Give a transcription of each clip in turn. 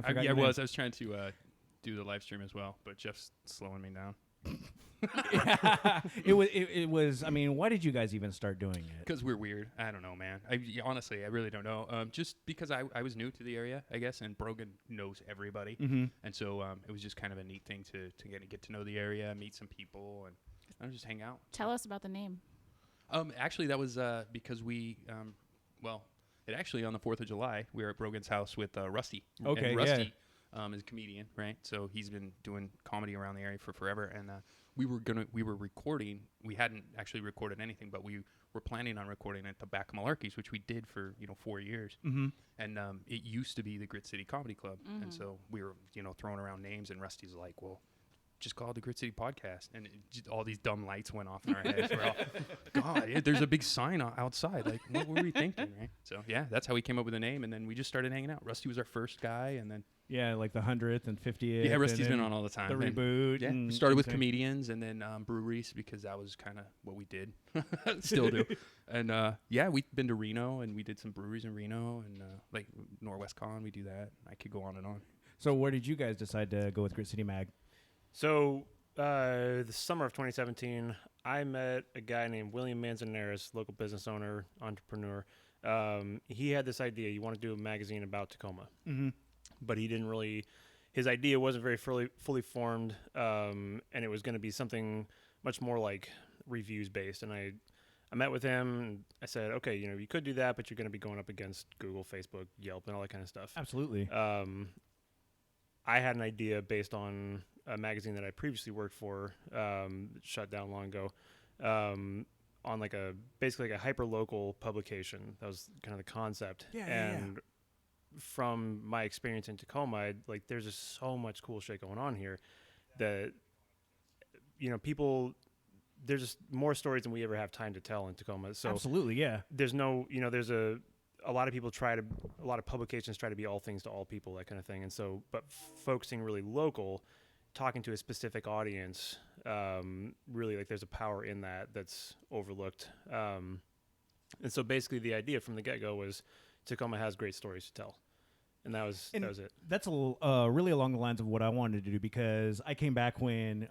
I forgot. I your name. was trying to do the live stream as well, but Jeff's slowing me down. It was. I mean, why did you guys even start doing it? Because we're weird. I don't know, man. Honestly, I really don't know. Just because I was new to the area, I guess, and Brogan knows everybody, and so it was just kind of a neat thing to get to know the area, meet some people, and just hang out. Tell us about the name. Actually, that was because we, it actually on the 4th of July, we were at Brogan's house with Rusty. Okay, and Rusty, yeah. is a comedian, right? So he's been doing comedy around the area for forever, and we were recording. We hadn't actually recorded anything, but we were planning on recording at the Back of Malarkey's, which we did for 4 years. Mm-hmm. And it used to be the Grit City Comedy Club, and so we were throwing around names, and Rusty's like, well, just call it the Grit City Podcast, and all these dumb lights went off in our heads. We're all, God, there's a big sign outside. Like, what were we thinking, right? So yeah, that's how we came up with the name, and then we just started hanging out. Rusty was our first guy, and then like the 100th and 50th. Yeah, Rusty's been on all the time. The reboot. Yeah, we started with comedians, and then breweries, because that was kind of what we did, still do. And we've been to Reno, and we did some breweries in Reno, and like Norwest Con, we do that. I could go on and on. So where did you guys decide to go with Grit City Mag? So the summer of 2017, I met a guy named William Manzanares, local business owner, entrepreneur. He had this idea. He wanted to do a magazine about Tacoma. Mm-hmm. But he didn't really, his idea wasn't very fully formed, and it was going to be something much more like reviews based. And I met with him, and I said, okay, you could do that, but you're going to be going up against Google, Facebook, Yelp, and all that kind of stuff. Absolutely. I had an idea based on a magazine that I previously worked for, shut down long ago, on basically like a hyper local publication. That was kind of the concept. Yeah. From my experience in Tacoma, there's just so much cool shit going on here that, people, there's just more stories than we ever have time to tell in Tacoma. So absolutely, yeah. There's no, there's a lot of people a lot of publications try to be all things to all people, that kind of thing. And so, but focusing really local, talking to a specific audience, really there's a power in that's overlooked. And so basically the idea from the get-go was Tacoma has great stories to tell. And that was it. That's really along the lines of what I wanted to do, because I came back when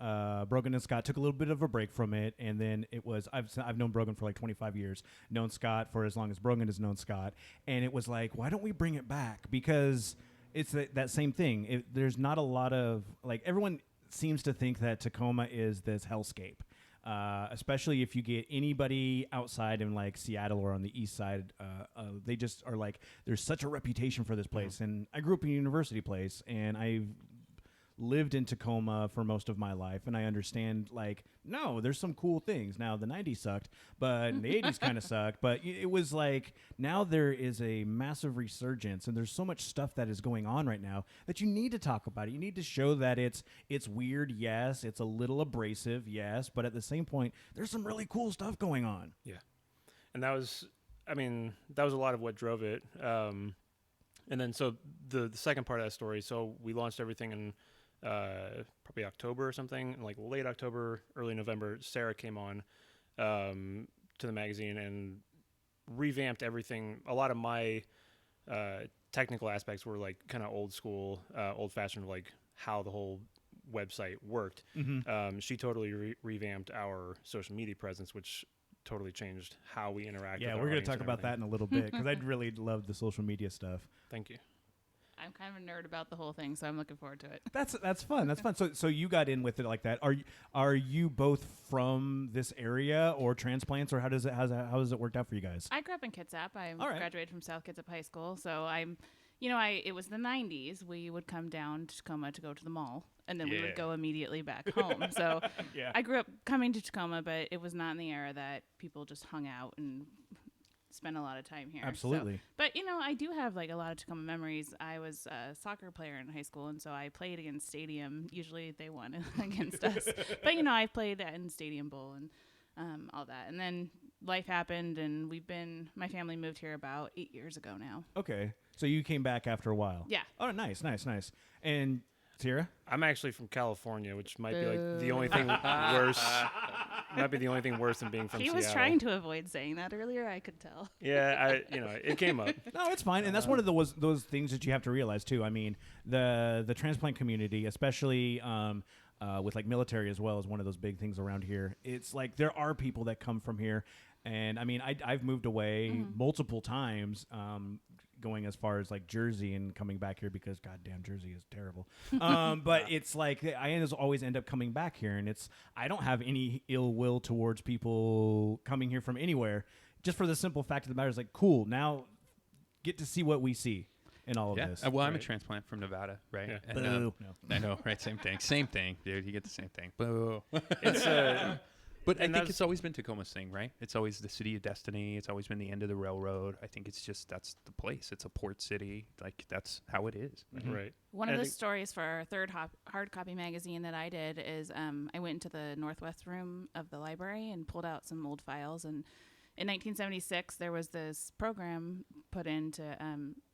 Brogan and Scott took a little bit of a break from it, and then it was I've known Brogan for like 25 years, known Scott for as long as Brogan has known Scott, and it was like, why don't we bring it back? Because it's that same thing. There's not a lot of everyone seems to think that Tacoma is this hellscape. Especially if you get anybody outside in like Seattle or on the east side, they just are like, there's such a reputation for this place. And I grew up in a university place, and I've lived in Tacoma for most of my life, and I understand no, there's some cool things. Now the 90s sucked, but the 80s kind of sucked, but it was like, now there is a massive resurgence, and there's so much stuff that is going on right now that you need to talk about it. You need to show that it's weird, yes, it's a little abrasive, yes, but at the same point, there's some really cool stuff going on. Yeah. And that was a lot of what drove it. And then so the second part of that story, so we launched everything in probably October or something, and late October, early November, Sarah came on to the magazine and revamped everything. A lot of my technical aspects were kind of old school, old fashioned, how the whole website worked. Mm-hmm. She totally revamped our social media presence, which totally changed how we interact. Yeah, we're going to talk about that in a little bit, because I'd really love the social media stuff. Thank you. I'm kind of a nerd about the whole thing, so I'm looking forward to it. That's fun. That's fun. So you got in with it like that. Are you both from this area or transplants, or how does it work out for you guys? I grew up in Kitsap. I graduated from South Kitsap High School, so I'm, it was the 90s. We would come down to Tacoma to go to the mall, and then we would go immediately back home. So I grew up coming to Tacoma, but it was not in the era that people just hung out and spent a lot of time here. Absolutely. So, but, I do have a lot of Tacoma memories. I was a soccer player in high school, and so I played against Stadium. Usually they won against us. But, I played in Stadium Bowl and all that. And then life happened, and my family moved here about 8 years ago now. Okay. So you came back after a while. Yeah. Oh, nice. And Sierra? I'm actually from California, which might be the only thing worse. Might be the only thing worse than being from Seattle. He was trying to avoid saying that earlier. I could tell. Yeah, it came up. No, it's fine, and that's one of those things that you have to realize too. I mean, the transplant community, especially with like military as well, is one of those big things around here. It's like there are people that come from here, and I mean, I've moved away multiple times. Going as far as like Jersey and coming back here because goddamn Jersey is terrible. But it's like I always end up coming back here, and I don't have any ill will towards people coming here from anywhere. Just for the simple fact of the matter is like, cool, now get to see what we see in all of this. Well, I'm a transplant from Nevada, right? Yeah. And, No. I know, right? Same thing, dude. You get the same thing. Boo. It's But I think it's always been Tacoma's thing, right? It's always the city of destiny. It's always been the end of the railroad. I think it's just that's the place. It's a port city. Like that's how it is. Mm-hmm. Right. One of the stories for our third hard copy magazine that I did is I went into the northwest room of the library and pulled out some old files. And in 1976, there was this program put in to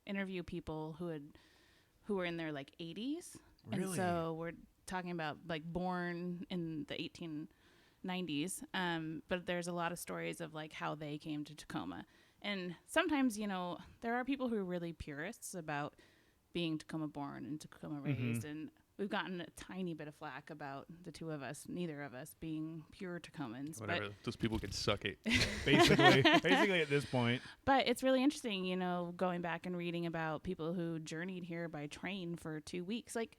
interview people who were in their like 80s. Really? And so we're talking about like born in the 1890s, but there's a lot of stories of like how they came to Tacoma. And sometimes, there are people who are really purists about being Tacoma born and Tacoma raised. And we've gotten a tiny bit of flack about the two of us, neither of us being pure Tacomans. Whatever. Those people can suck it. basically at this point. But it's really interesting, going back and reading about people who journeyed here by train for 2 weeks. Like,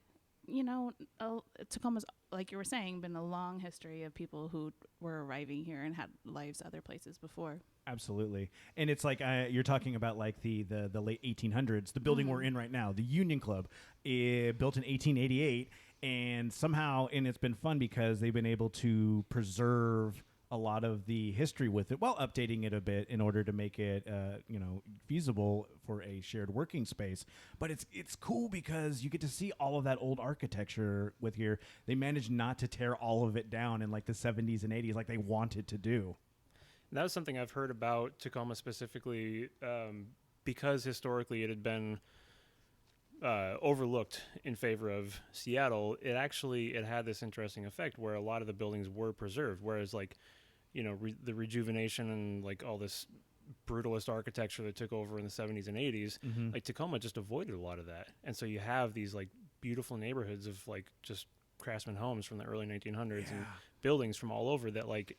Tacoma's, like you were saying, been a long history of people who were arriving here and had lives other places before. Absolutely. And it's like you're talking about like the late 1800s, the building we're in right now, the Union Club, built in 1888. And somehow, and it's been fun because they've been able to preserve a lot of the history with it while updating it a bit in order to make it feasible for a shared working space. But it's cool because you get to see all of that old architecture with here. They managed not to tear all of it down in like the 70s and 80s like they wanted to do. That was something I've heard about Tacoma specifically, because historically it had been overlooked in favor of Seattle. It had this interesting effect where a lot of the buildings were preserved, whereas like the rejuvenation and like all this brutalist architecture that took over in the 70s and 80s, like Tacoma just avoided a lot of that. And so you have these like beautiful neighborhoods of like just craftsman homes from the early 1900s and buildings from all over that like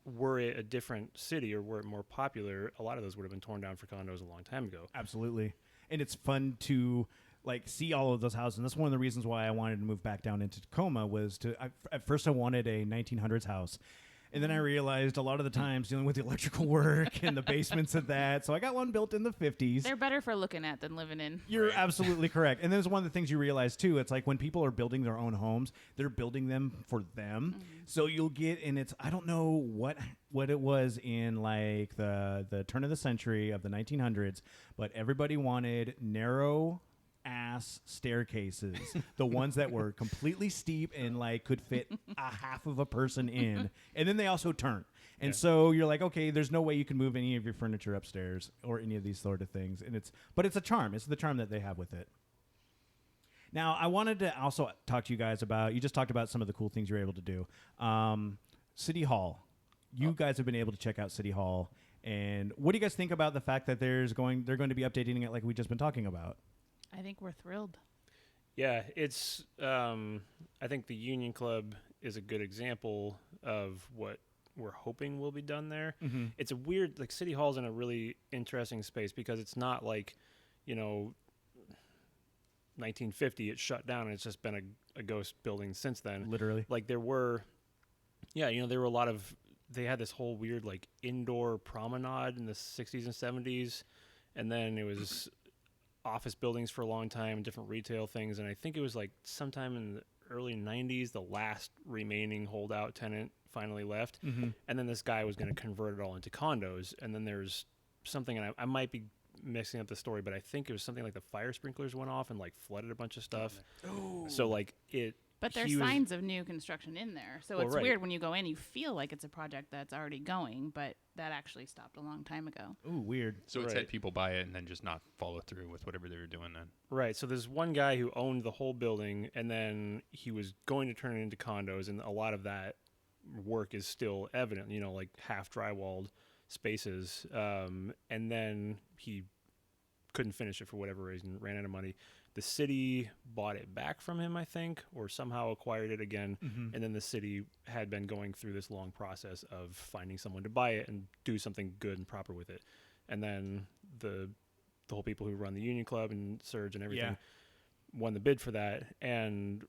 were it a different city or were it more popular, a lot of those would have been torn down for condos a long time ago. Absolutely. And it's fun to like see all of those houses. And that's one of the reasons why I wanted to move back down into Tacoma was at first I wanted a 1900s house. And then I realized a lot of the times dealing with the electrical work and the basements of that. So I got one built in the 50s. They're better for looking at than living in. You're absolutely correct. And there's one of the things you realize too. It's like when people are building their own homes, they're building them for them. So you'll get, and I don't know what it was in like the turn of the century of the 1900s, but everybody wanted narrow ass staircases, the ones that were completely steep and like could fit a half of a person in, and then they also turn. And so you're like, okay, there's no way you can move any of your furniture upstairs or any of these sort of things. And but it's a charm. It's the charm that they have with it. Now, I wanted to also talk to you guys about, you just talked about some of the cool things you're able to do. City Hall. You guys have been able to check out City Hall. And what do you guys think about the fact that they're going to be updating it like we've just been talking about? I think we're thrilled. Yeah, it's. I think the Union Club is a good example of what we're hoping will be done there. It's a weird, like City Hall's in a really interesting space because it's not like, 1950 it shut down and it's just been a ghost building since then. Literally, like there were a lot of. They had this whole weird like indoor promenade in the 60s and 70s, and then it was office buildings for a long time, different retail things, and I think it was like sometime in the early 90s the last remaining holdout tenant finally left, and then this guy was going to convert it all into condos, and then there's something, and I might be mixing up the story, but I think it was something like the fire sprinklers went off and like flooded a bunch of stuff. So like it. But there's signs of new construction in there. So it's weird when you go in, you feel like it's a project that's already going, but that actually stopped a long time ago. Ooh, weird. So it's had people buy it and then just not follow through with whatever they were doing then. Right. So there's one guy who owned the whole building, and then he was going to turn it into condos, and a lot of that work is still evident, you know, like half drywalled spaces. And then he couldn't finish it for whatever reason, ran out of money. The city bought it back from him, I think, or somehow acquired it again. And then the city had been going through this long process of finding someone to buy it and do something good and proper with it. And then the whole people who run the Union Club and Surge and everything won the bid for that. And,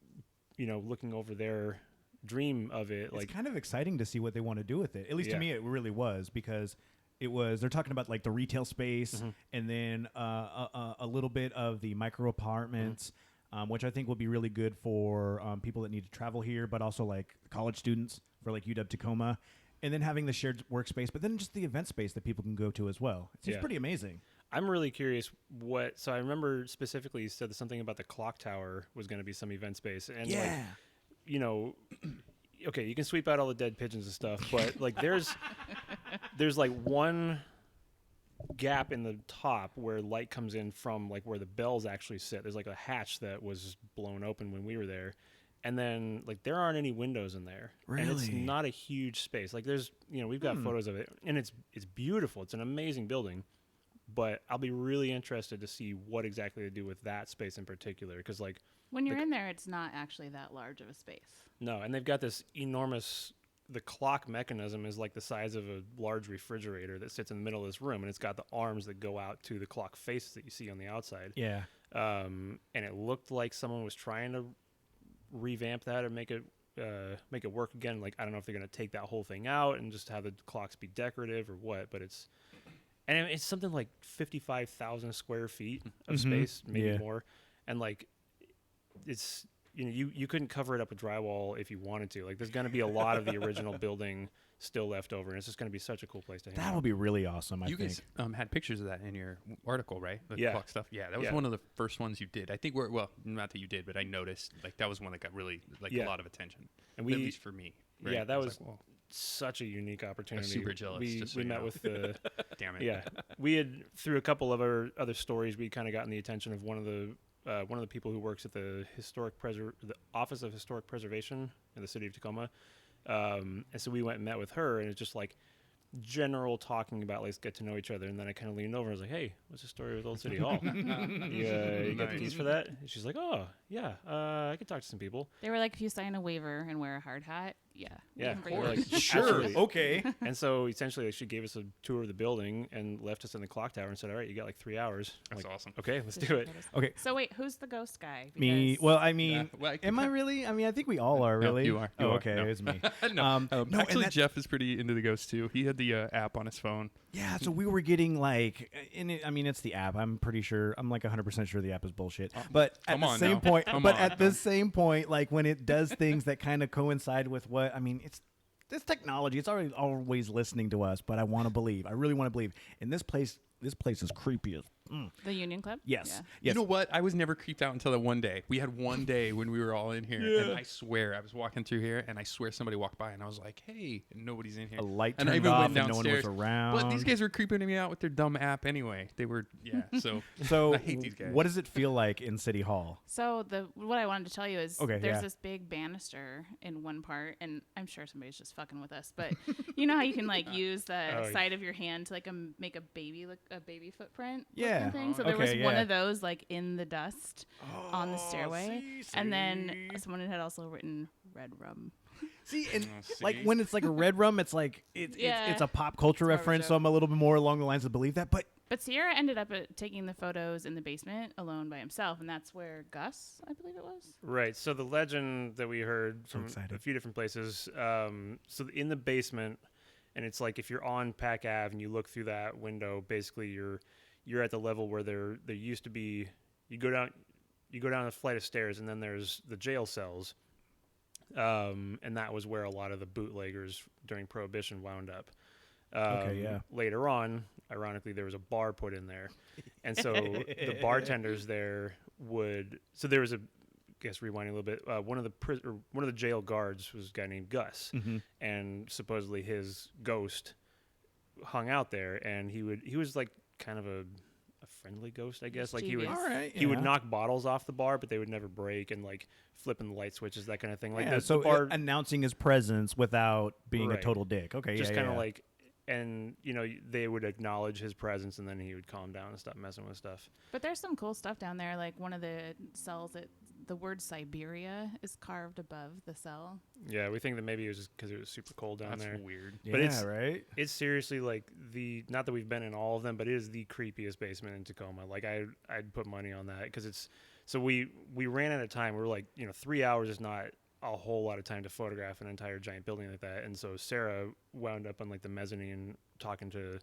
you know, looking over their dream of it, it's kind of exciting to see what they want to do with it. At least to me, it really was, because they're talking about like the retail space and then a little bit of the micro apartments, which I think will be really good for people that need to travel here, but also like college students for like UW Tacoma, and then having the shared workspace, but then just the event space that people can go to as well. It seems pretty amazing. I'm really curious so I remember specifically you said something about the clock tower was going to be some event space. And like, you know, okay, you can sweep out all the dead pigeons and stuff, but like there's like one gap in the top where light comes in from like where the bells actually sit. There's like a hatch that was blown open when we were there. And then like there aren't any windows in there. Really? And it's not a huge space. Like there's, you know, we've got photos of it and it's beautiful. It's an amazing building. But I'll be really interested to see what exactly they do with that space in particular, because like when you're in there, it's not actually that large of a space. No, and they've got this enormous. The clock mechanism is like the size of a large refrigerator that sits in the middle of this room, and it's got the arms that go out to the clock faces that you see on the outside. Yeah. And it looked like someone was trying to revamp that or make it work again. Like I don't know if they're going to take that whole thing out and just have the clocks be decorative or what, but it's something like 55,000 square feet of space, maybe more. And like, it's, you know, you couldn't cover it up with drywall if you wanted to. Like there's going to be a lot of the original building still left over, and it's just going to be such a cool place to hang out. That would be really awesome, I think. You guys had pictures of that in your article, right? The clock stuff. Yeah, that was Yeah. one of the first ones you did. I think well, not that you did, but I noticed like that was one that got really a lot of attention. And at least for me. Right? Yeah, that was like, whoa. Such a unique opportunity. I'm super jealous. We met with the damn it. Yeah, we had through a couple of our other stories, we kind of gotten the attention of one of the people who works at the the Office of Historic Preservation in the city of Tacoma, and so we went and met with her, and it's just like general talking about let's get to know each other, and then I kind of leaned over and was like, hey, what's the story with Old City Hall? You got the keys for that? And she's like, oh yeah, I could talk to some people. They were like, if you sign a waiver and wear a hard hat, Yeah, we're like, Sure. absolutely. Okay. And so essentially she gave us a tour of the building and left us in the clock tower and said, all right, you got like 3 hours. That's like, awesome. Okay, let's do it. Okay. So wait, who's the ghost guy? Me. Because Well, I mean, I am I really? I mean, I think we all are really. you are. Oh, You are. okay. No. It's me. no, no, actually, and Jeff is pretty into the ghost too. He had the app on his phone. yeah. So we were getting like, I mean, it's the app. I'm pretty sure. I'm like 100% sure the app is bullshit. But at come the on same now. point, Come but on. at the same point, like when it does things that kind of coincide with what I mean, it's technology. It's always listening to us. But I want to believe. I really want to believe. And this place is creepy as. the Union Club. Yes. Yeah. Yes. You know what? I was never creeped out until that one day. We had one day when we were all in here, and I swear I was walking through here, and I swear somebody walked by, and I was like, "Hey," and nobody's in here. A light and I turned even off went and no one was downstairs. around. But these guys were creeping me out with their dumb app anyway. They were, So I hate these guys. what does it feel like in City Hall? So what I wanted to tell you is Okay, there's yeah. this big banister in one part, and I'm sure somebody's just fucking with us, but you know how you can like use the side of your hand to like make a baby footprint. Yeah. looking thing. So there Okay, was one yeah. of those like in the dust on the stairway, and then someone had also written red rum. See, and see? like when it's like a red rum, it's like it's a pop culture more of a reference, joke. so I'm a little bit more along the lines of believe that. But But Sierra ended up taking the photos in the basement alone by himself, and that's where Gus, I believe it was. Right. So the legend that we heard from excited. a few different places. So in the basement, and it's like if you're on Pack Ave and you look through that window, basically you're at the level where there used to be. You go down a flight of stairs, and then there's the jail cells. And that was where a lot of the bootleggers during Prohibition wound up. Okay, yeah. Later on, ironically, there was a bar put in there, and so the bartenders there would. So there was a, I guess rewinding a little bit. One of the jail guards was a guy named Gus, and supposedly his ghost hung out there, and he was like kind of a friendly ghost, I guess. Mischievous. He would knock bottles off the bar, but they would never break, and like flipping the light switches, that kind of thing. Like so the bar announcing his presence without being a Right. total dick. Okay, just yeah, kind of yeah. like, and they would acknowledge his presence, and then he would calm down and stop messing with stuff. But there's some cool stuff down there. Like one of the cells, the word Siberia is carved above the cell. Yeah, we think that maybe it was just because it was super cold down That's there. weird. Yeah, but it's- right. It's seriously like not that we've been in all of them, but it is the creepiest basement in Tacoma. Like I'd put money on that because it's so we ran out of time. We were like 3 hours is not a whole lot of time to photograph an entire giant building like that. And so Sarah wound up on like the mezzanine talking to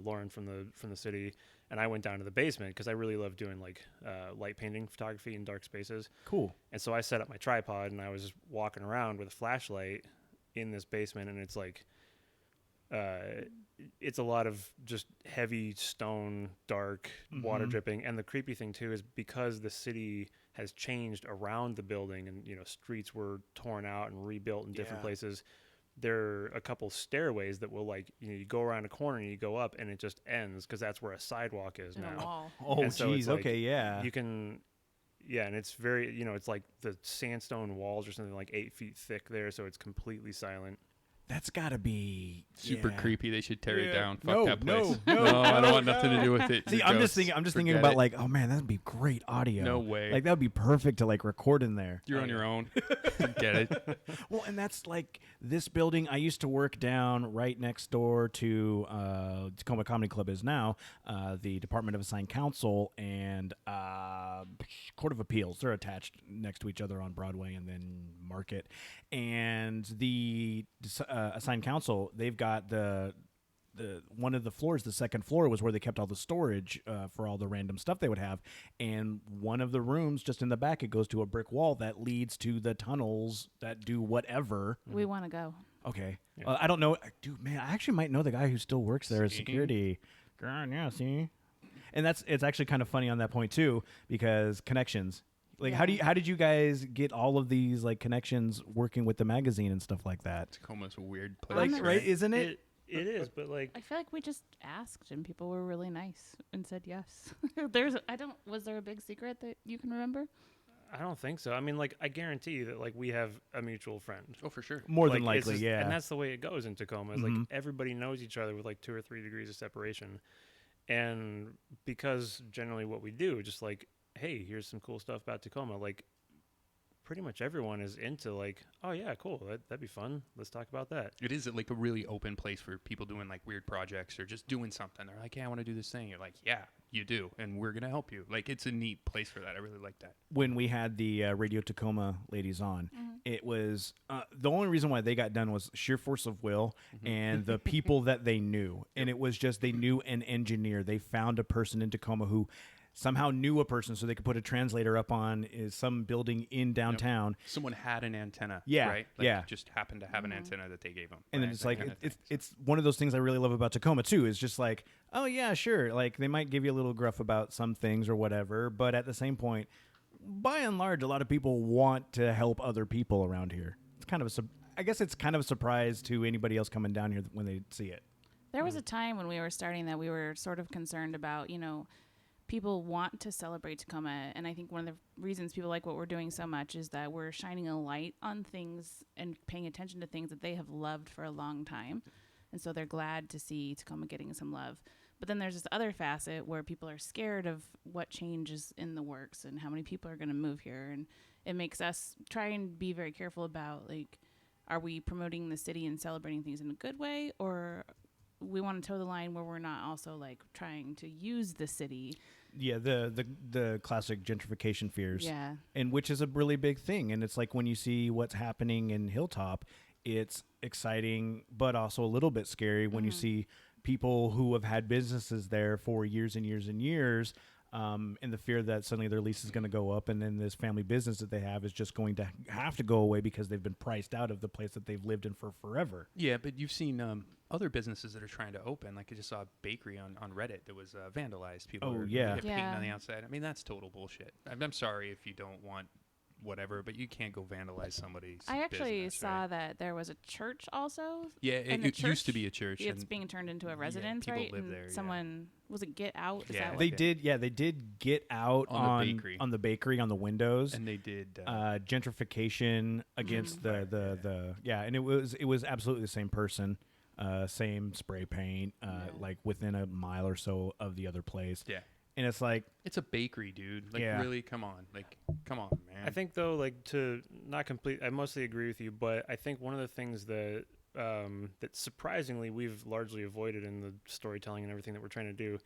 Lauren from the city, and I went down to the basement because I really love doing like light painting photography in dark spaces. Cool. And so I set up my tripod and I was just walking around with a flashlight in this basement, and it's like it's a lot of just heavy stone, dark, water dripping. And the creepy thing too is because the city has changed around the building, and streets were torn out and rebuilt in different places. There are a couple stairways that will you go around a corner and you go up and it just ends because that's where a sidewalk is And a now. wall. Oh, And so it's geez. like Okay, yeah. You can, and it's very, it's like the sandstone walls or something like 8 feet thick there, so it's completely silent. That's got to be Super yeah. creepy. They should tear it Yeah. down. Fuck No, that place. no, I don't want nothing to do with it. See, The I'm ghosts. just thinking Forget about it. like, oh man, that'd be great audio. No way. Like that would be perfect to like record in there. You're on your own. Get it? Well, and that's like this building. I used to work down right next door to Tacoma Comedy Club is now the Department of Assigned Counsel and Court of Appeals. They're attached next to each other on Broadway and then Market. And the Assigned Counsel, they've got the one of the floors, the second floor, was where they kept all the storage for all the random stuff they would have. And one of the rooms, just in the back, it goes to a brick wall that leads to the tunnels that do whatever. We want to go. Okay. Yeah. I don't know. Dude, man, I actually might know the guy who still works there as See? security. God, yeah, see? And it's actually kind of funny on that point, too, because connections. Like, how did you guys get all of these, like, connections working with the magazine and stuff like that? Tacoma's a weird place. Like, Honestly, right? Isn't it? It is, but like I feel like we just asked and people were really nice and said yes. Was there a big secret that you can remember? I don't think so. I mean, like, I guarantee you that like we have a mutual friend. Oh, for sure. More Like, than it's likely, just- yeah. And that's the way it goes in Tacoma. Is Mhm. like everybody knows each other with like 2 or 3 degrees of separation, and because generally what we do, just like, hey, here's some cool stuff about Tacoma. Like, pretty much everyone is into like, oh yeah, cool, that'd be fun. Let's talk about that. It is like a really open place for people doing like weird projects or just doing something. They're like, yeah, I want to do this thing. You're like, yeah, you do. And we're going to help you. Like, it's a neat place for that. I really like that. When we had the Radio Tacoma ladies on, it was the only reason why they got done was sheer force of will and the people that they knew. And it was just they knew an engineer. They found a person in Tacoma who somehow knew a person so they could put a translator up on some building in downtown. Someone had an antenna. Yeah, Right? Like, yeah. just happened to have an antenna that they gave them. And then it's like it's one of those things I really love about Tacoma too. Is just like, oh yeah, sure. Like they might give you a little gruff about some things or whatever, but at the same point, by and large, a lot of people want to help other people around here. It's kind of I guess it's kind of a surprise to anybody else coming down here when they see it. There was a time when we were starting that we were sort of concerned about, people want to celebrate Tacoma. And I think one of the reasons people like what we're doing so much is that we're shining a light on things and paying attention to things that they have loved for a long time. And so they're glad to see Tacoma getting some love. But then there's this other facet where people are scared of what change is in the works and how many people are going to move here. And it makes us try and be very careful about, like, are we promoting the city and celebrating things in a good way, or we want to toe the line where we're not also like trying to use the city. Yeah, the classic gentrification fears. Yeah. And which is a really big thing. And it's like when you see what's happening in Hilltop, it's exciting, but also a little bit scary when you see people who have had businesses there for years and years and years, and the fear that suddenly their lease is going to go up, and then this family business that they have is just going to have to go away because they've been priced out of the place that they've lived in for forever. Yeah, but you've seen other businesses that are trying to open. Like I just saw a bakery on Reddit that was vandalized. People Oh, were yeah. painting Yeah. on the outside. I mean, that's total bullshit. I'm sorry if you don't want whatever, but you can't go vandalize somebody's. I actually business, saw right? that there was a church also. Yeah, and it used to be a church. It's and being turned into a residence, people right? live And there, yeah. someone was it Get Out? Is Yeah, that They what? did. Yeah, they did get out On the bakery. on the bakery on the windows. and they did. Gentrification against the and it was absolutely the same person, same spray paint, like within a mile or so of the other place. Yeah. And it's like, It's a bakery, dude. Like, Yeah. really, come on. Like, come on, man. I think though, like to not complete, I mostly agree with you, but I think one of the things that that surprisingly we've largely avoided in the storytelling and everything that we're trying to do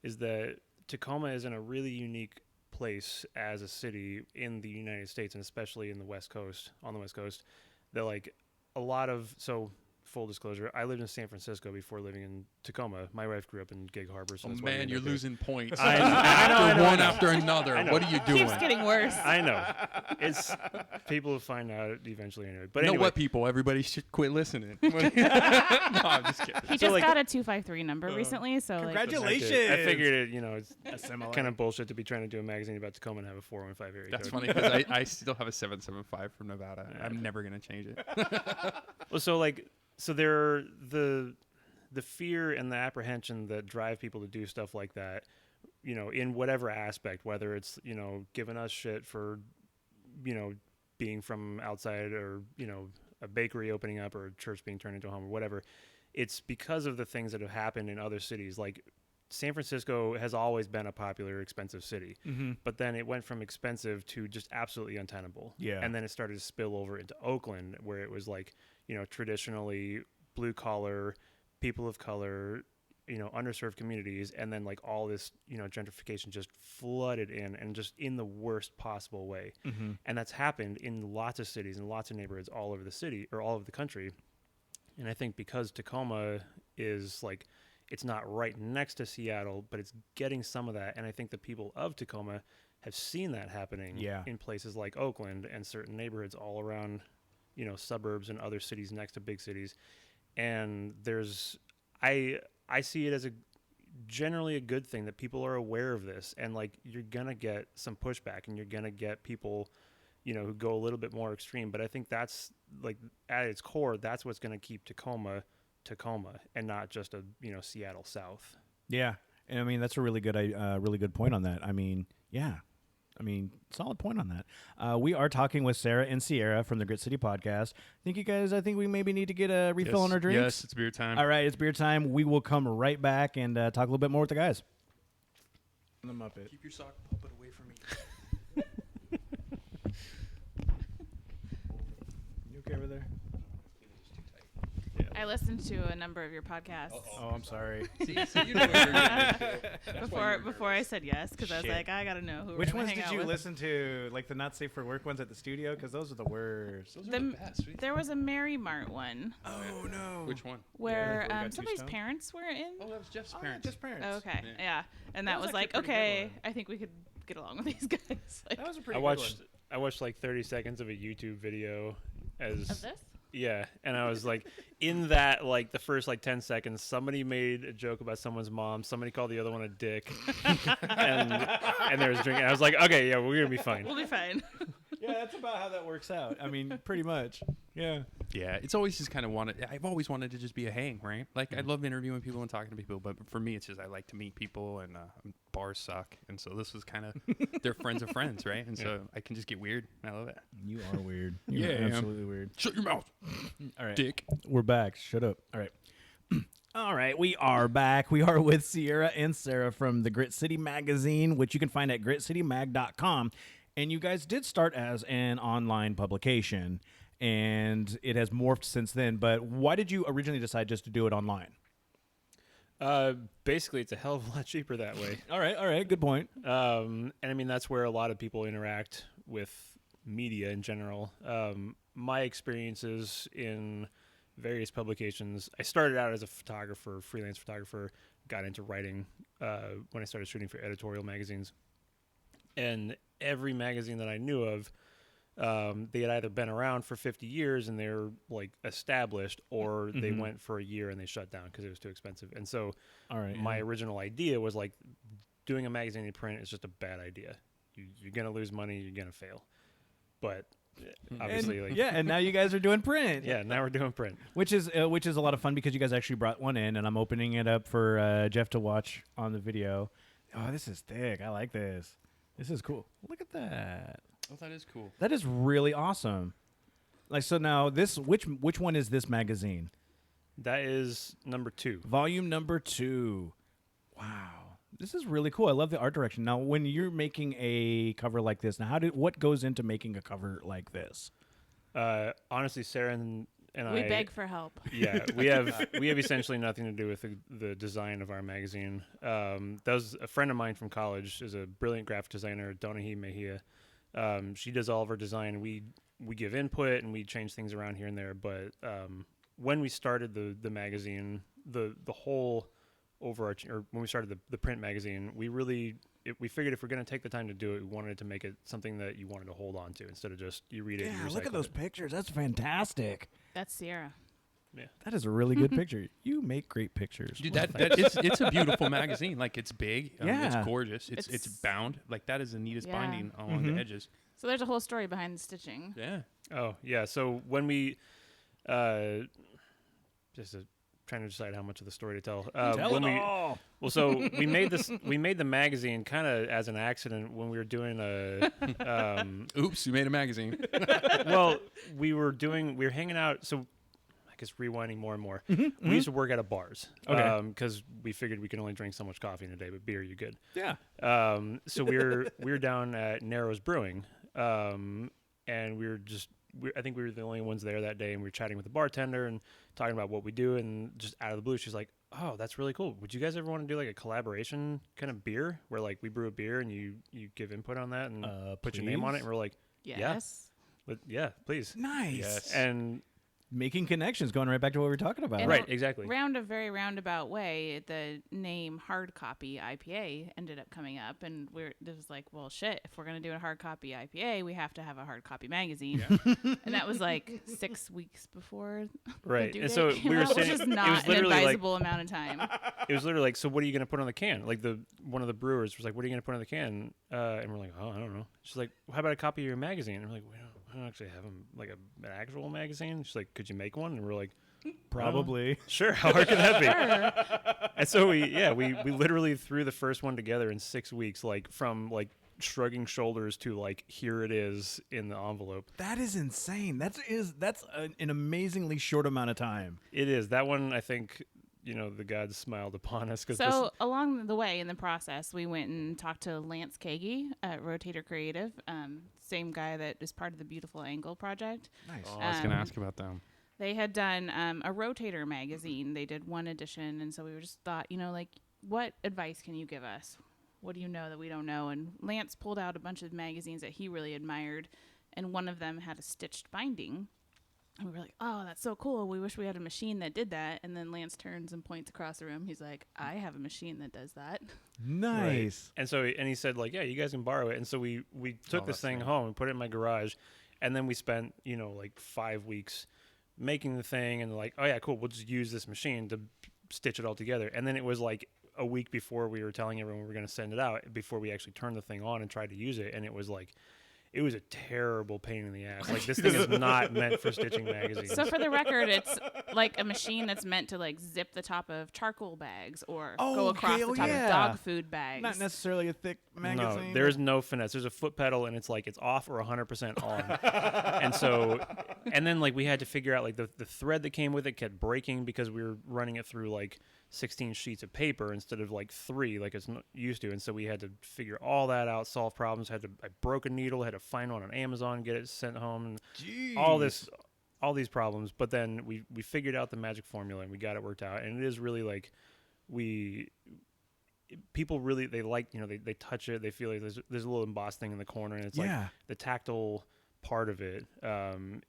is that Tacoma is in a really unique place as a city in the United States, and especially in the West Coast, on the West Coast, that like a lot of, so full disclosure, I lived in San Francisco before living in Tacoma. My wife grew up in Gig Harbor. So oh, that's why we man, ended you're up here. losing points. I know, One I know. after another. What are you doing? Keeps getting worse. I know. It's people will find out eventually anyway. But You know anyway, what, people? Everybody should quit listening. No, I'm just kidding. He So, just like- got a 253 number recently, so like, congratulations. I figured it, you know, it's Assimilating. kind of bullshit to be trying to do a magazine about Tacoma and have a 415 area That's code. funny because I still have a 775 from Nevada. I'm never going to change it. Well, so there the fear and the apprehension that drive people to do stuff like that, you know, in whatever aspect, whether it's, you know, giving us shit for, you know, being from outside, or, you know, a bakery opening up or a church being turned into a home or whatever, it's because of the things that have happened in other cities. Like San Francisco has always been a popular, expensive city, but then it went from expensive to just absolutely untenable. Yeah. And then it started to spill over into Oakland, where it was like, you know, traditionally blue collar, people of color, you know, underserved communities, and then like all this, you know, gentrification just flooded in, and just in the worst possible way. And that's happened in lots of cities and lots of neighborhoods all over the city or all over the country. And I think because Tacoma is like, it's not right next to Seattle, but it's getting some of that. And I think the people of Tacoma have seen that happening in places like Oakland and certain neighborhoods all around, you know, suburbs and other cities next to big cities. And I see it as generally a good thing that people are aware of this, and like you're gonna get some pushback, and you're gonna get people, you know, who go a little bit more extreme. But I think that's like at its core, that's what's gonna keep Tacoma, and not just a, you know, Seattle South. Yeah, and I mean that's a really good point on that. I mean, yeah, I mean solid point on that. We are talking with Sarah and Sierra from the Grit City Podcast. I think we maybe need to get a refill on our drinks. Yes, it's beer time. All right, it's beer time. We will come right back and talk a little bit more with the guys. The Muppet. Keep your sock puppet away from me. You okay over there? I listened to a number of your podcasts Oh, I'm sorry. See, you know where you're getting into. before I said yes, because I was Shit. like, I gotta know who. Which we're gonna ones hang did out you with. listen to? Like the not safe for work ones at the studio? Because those are the worst. Those are The- the best. What do you There was a Mary Mart one Oh no. Which one? where where we got too somebody's stoned? parents were in. Oh, that was Jeff's Oh, parents. just parents. Oh, okay, Yeah. yeah, and That that was was like, actually a pretty good okay, one. I think we could get along with these guys. Like, That was a pretty I good watched like 30 seconds of a YouTube video of as this. yeah, and I was like, in that, like the first like 10 seconds, somebody made a joke about someone's mom. Somebody called the other one a dick, and there was drinking. I was like, okay, yeah, we're gonna be fine. We'll be fine. Yeah, that's about how that works out. I mean, pretty much. Yeah. Yeah, it's always just kind of I've always wanted to just be a hang, right? Like I love interviewing people and talking to people, but for me, it's just I like to meet people, and bars suck, and so this was kind of they're friends of friends, right? And so I can just get weird. I love it. You are weird. You're Yeah, I am. absolutely weird. Shut your mouth, All right. dick. We're back. Shut up. All right. All right, we are back. We are with Sierra and Sarah from the Grit City Magazine, which you can find at gritcitymag.com. And you guys did start as an online publication, and it has morphed since then. But why did you originally decide just to do it online? Basically, it's a hell of a lot cheaper that way. All right. Good point. And I mean, that's where a lot of people interact with media in general. My experiences in various publications, I started out as a photographer, freelance photographer, got into writing when I started shooting for editorial magazines. And every magazine that I knew of, they had either been around for 50 years and they're like established, or they went for a year and they shut down because it was too expensive. And so All right. my original idea was like, doing a magazine in print is just a bad idea. You're going to lose money. You're going to fail. but obviously, and, and now you guys are doing print. Yeah, now we're doing print, which is a lot of fun because you guys actually brought one in, and I'm opening it up for Jeff to watch on the video. Oh, this is thick. I like this. This is cool. Look at that. Oh, that is cool. That is really awesome. Like, so now this, which one is this magazine? That is number 2. Volume number 2. Wow. This is really cool. I love the art direction. Now, when you're making a cover like this, now what goes into making a cover like this? Honestly, Sarah and we beg for help. Yeah, we have essentially nothing to do with the design of our magazine. That was a friend of mine from college, is a brilliant graphic designer, Donahi Mejia. She does all of our design. We give input and we change things around here and there. But when we started the magazine, the whole overarching, or when we started the print magazine, we figured if we're going to take the time to do it, we wanted to make it something that you wanted to hold on to instead of just you read it. Yeah, and look at those pictures. That's fantastic. That's Sierra. Yeah, that is a really good picture. You make great pictures, dude. It's a beautiful magazine. Like, it's big. It's gorgeous. It's bound. Like, that is the neatest binding along the edges. So there's a whole story behind the stitching. Yeah. Oh yeah. So when we trying to decide how much of the story to tell. Tell it all. Well, so we made the magazine kind of as an accident when we were doing a. Oops, you made a magazine. Well, we were hanging out. So I guess rewinding more and more. We used to work out of bars. Okay. Because we figured we could only drink so much coffee in a day, but beer you good. Yeah. So we were down at Narrows Brewing, and I think we were the only ones there that day, and we were chatting with the bartender and talking about what we do, and just out of the blue, she's like, "Oh, that's really cool. Would you guys ever want to do like a collaboration kind of beer where like we brew a beer and you give input on that and put your name on it?" And we're like, yes. Yeah, please. Nice. Yes. And making connections, going right back to what we were talking about. In right, exactly. Very roundabout way, the name Hard Copy IPA ended up coming up, and this was like, well, shit, if we're going to do a Hard Copy IPA, we have to have a Hard Copy magazine. Yeah. And that was like 6 weeks before right. the due And so date we were out, saying, which is not an advisable amount of time. It was literally like, so what are you going to put on the can? Like one of the brewers was like, what are you going to put on the can? And we're like, oh, I don't know. She's like, well, how about a copy of your magazine? And we're like, I don't actually have like an actual magazine. She's like, could you make one? And we're like, probably. Sure. How hard can that be? And so we literally threw the first one together in 6 weeks, like from like shrugging shoulders to like, here it is in the envelope. That is insane. That's an amazingly short amount of time. It is. That one, I think, the gods smiled upon us. So along the way in the process, we went and talked to Lance Kagi at Rotator Creative, same guy that is part of the Beautiful Angle project. Nice. Oh, I was going to ask about them. They had done a Rotator magazine. They did one edition, and so we just thought, like, what advice can you give us? What do you know that we don't know? And Lance pulled out a bunch of magazines that he really admired, and one of them had a stitched binding. And we were like, oh, that's so cool. We wish we had a machine that did that. And then Lance turns and points across the room. He's like, I have a machine that does that. Nice. Right. And he said, like, yeah, you guys can borrow it. And so we took this thing home and put it in my garage. And then we spent, like 5 weeks making the thing. And like, oh, yeah, cool. We'll just use this machine to stitch it all together. And then it was like a week before we were telling everyone we were going to send it out, before we actually turned the thing on and tried to use it. And it was like, it was a terrible pain in the ass. Like, this thing is not meant for stitching magazines. So for the record, it's like a machine that's meant to like zip the top of charcoal bags or go across the top of dog food bags. Not necessarily a thick magazine. No, there's no finesse. There's a foot pedal and it's like it's off or 100% on. and then like we had to figure out like the thread that came with it kept breaking because we were running it through like 16 sheets of paper instead of like 3 like it's used to. And so we had to figure all that out, solve problems. I broke a needle, had to find one on Amazon, get it sent home, and all these problems. But then we figured out the magic formula and we got it worked out. And it is really like people really, they like, they touch it, they feel like there's a little embossed thing in the corner, and it's like the tactile part of it.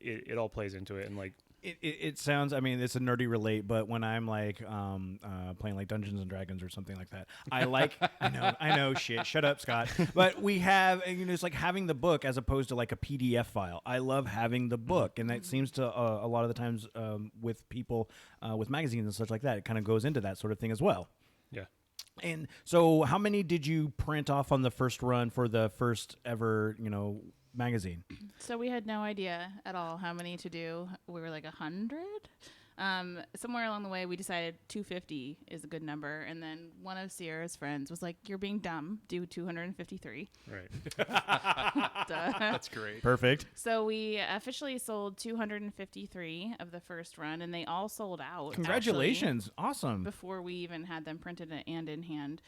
It all plays into it, and like It sounds, I mean, it's a nerdy relate, but when I'm like playing like Dungeons and Dragons or something like that, I know, shit, shut up, Scott. But we have, it's like having the book as opposed to like a PDF file. I love having the book, and that seems to a lot of the times with people with magazines and such like that, it kind of goes into that sort of thing as well. Yeah. And so how many did you print off on the first run for the first ever, magazine? So we had no idea at all how many to do. We were like 100. Somewhere along the way, we decided 250 is a good number. And then one of Sierra's friends was like, "You're being dumb. Do 253." Right. That's great. Perfect. So we officially sold 253 of the first run, and they all sold out. Congratulations. Actually, Awesome. before we even had them printed and in hand.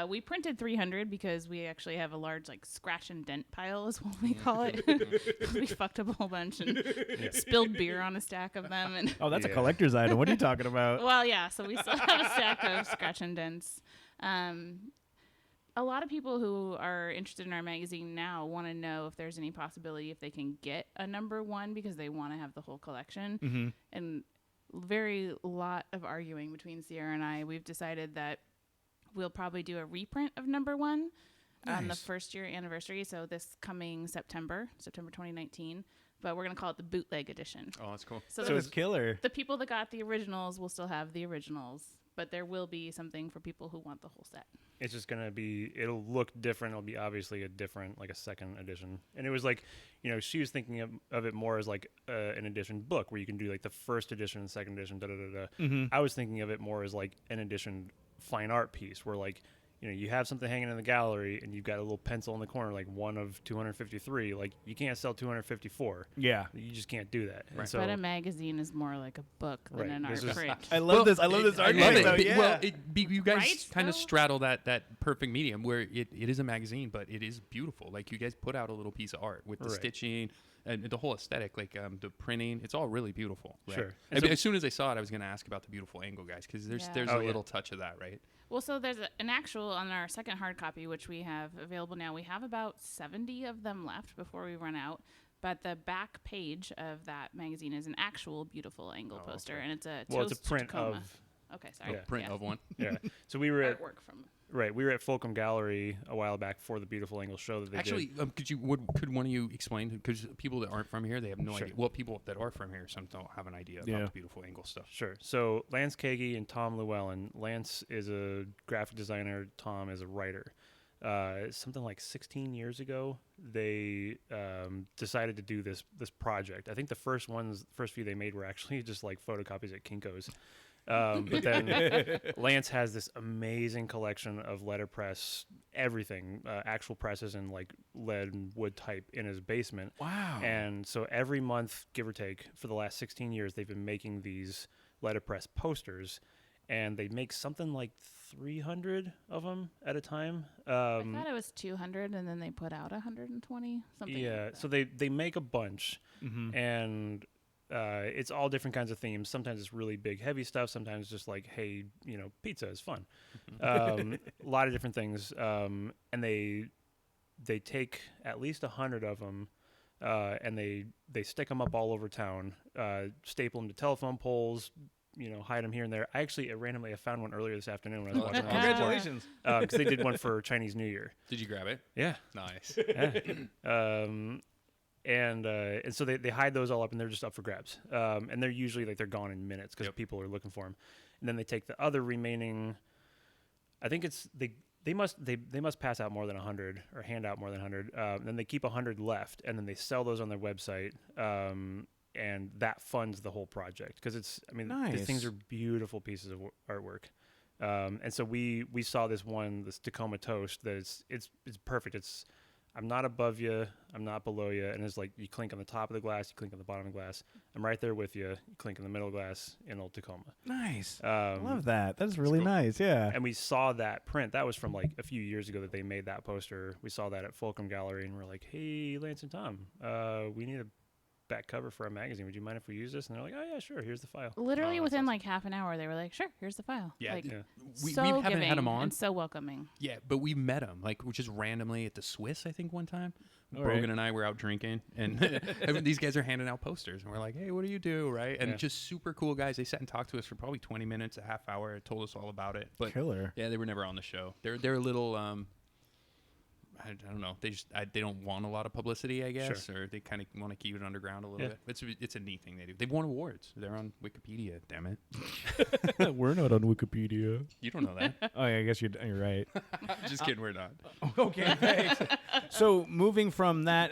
We printed 300 because we actually have a large like scratch and dent pile is what we call it. We fucked up a whole bunch and spilled beer on a stack of them. And Oh, that's a collector's item. What are you talking about? well, yeah, so we still have a stack of scratch and dents. A lot of people who are interested in our magazine now want to know if there's any possibility if they can get a number one because they want to have the whole collection. And very lot of arguing between Sierra and I. We've decided that we'll probably do a reprint of number one on the first year anniversary. So this coming September 2019. But we're going to call it the bootleg edition. Oh, that's cool. So it's killer. The people that got the originals will still have the originals, but there will be something for people who want the whole set. It's just going to be, it'll look different. It'll be obviously a different, like a second edition. And it was like, you know, she was thinking of it more as like an edition book where you can do like the first edition and second edition, I was thinking of it more as like an edition fine art piece where like, you know, you have something hanging in the gallery and you've got a little pencil in the corner, like one of 253. Like you can't sell 254. Yeah. You just can't do that. Right. And so, But a magazine is more like a book than an art print. I love this. I love this argument. Love it. Yeah. Well, you guys Right, kind of though? straddle that perfect medium where it is a magazine, but it is beautiful. Like you guys put out a little piece of art with the stitching and the whole aesthetic, like the printing. It's all really beautiful. Right? Sure. I mean, as soon as I saw it, I was going to ask about the beautiful angle, guys, because there's a little touch of that, right? Well, so there's an actual on our second hard copy, which we have available now. We have about 70 of them left before we run out. But the back page of that magazine is an actual beautiful angle poster, and it's a well, toast it's a print to Tacoma. of. Okay, sorry. Print of one. Yeah. So we were at Artwork from. Right, we were at Fulcrum Gallery a while back for the Beautiful Angle show that they Actually, did. could one of you explain? Because people that aren't from here, they have no Sure. idea. Well, people that are from here, some don't have an idea about the beautiful angle stuff. Sure. So Lance Kagi and Tom Llewellyn. Lance is a graphic designer. Tom is a writer. Something like 16 years ago, they decided to do this project. I think the first few they made were actually just like photocopies at Kinko's. But then Lance has this amazing collection of letterpress, everything, actual presses and like lead and wood type in his basement. Wow. And so every month, give or take, for the last 16 years, they've been making these letterpress posters, and they make something like 300 of them at a time. I thought it was 200, and then they put out 120. Something. Yeah. Like that. So they make a bunch, and it's all different kinds of themes. Sometimes it's really big, heavy stuff. Sometimes just like, hey, you know, pizza is fun. A lot of different things. And they take at least 100 of them, and they stick them up all over town, staple them to telephone poles, you know, hide them here and there. I randomly found one earlier this afternoon when I was watching. Congratulations. Because they did one for Chinese New Year. Did you grab it? Yeah. Nice. Yeah. And so they hide those all up, and they're just up for grabs. And they're usually like they're gone in minutes because people are looking for them. And then they take the other remaining. I think it's they must pass out more than 100 or hand out more than 100. Then they keep 100 left, and then they sell those on their website. And that funds the whole project because these things are beautiful pieces of artwork. And so we saw this Tacoma Toast that it's perfect. I'm not above you, I'm not below you, and it's like you clink on the top of the glass, you clink on the bottom of the glass. I'm right there with you. You clink in the middle of the glass in Old Tacoma. Nice. I love that. That's really cool. nice. Yeah. And we saw that print. That was from like a few years ago that they made that poster. We saw that at Fulcrum Gallery, and we're like, hey, Lance and Tom, we need a back cover for our magazine. Would you mind if we use this? And they're like, oh yeah, sure. Here's the file. Literally within like half an hour, they were like, "Sure, here's the file." Yeah, like, we so haven't giving had them on. and so welcoming. Yeah, but we met them like just randomly at the Swiss, I think, one time. All Brogan right. and I were out drinking, and these guys are handing out posters, and we're like, "Hey, what do you do?" Right? And just super cool guys. They sat and talked to us for probably 20 minutes, a half hour, told us all about it. But Killer. yeah, they were never on the show. They're a little I don't know. They don't want a lot of publicity, I guess, or they kind of want to keep it underground a little bit. It's a neat thing they do. They've won awards. They're on Wikipedia. Damn it. We're not on Wikipedia. You don't know that. Oh, yeah, I guess you're right. Just kidding. We're not. Okay, thanks. So moving from that,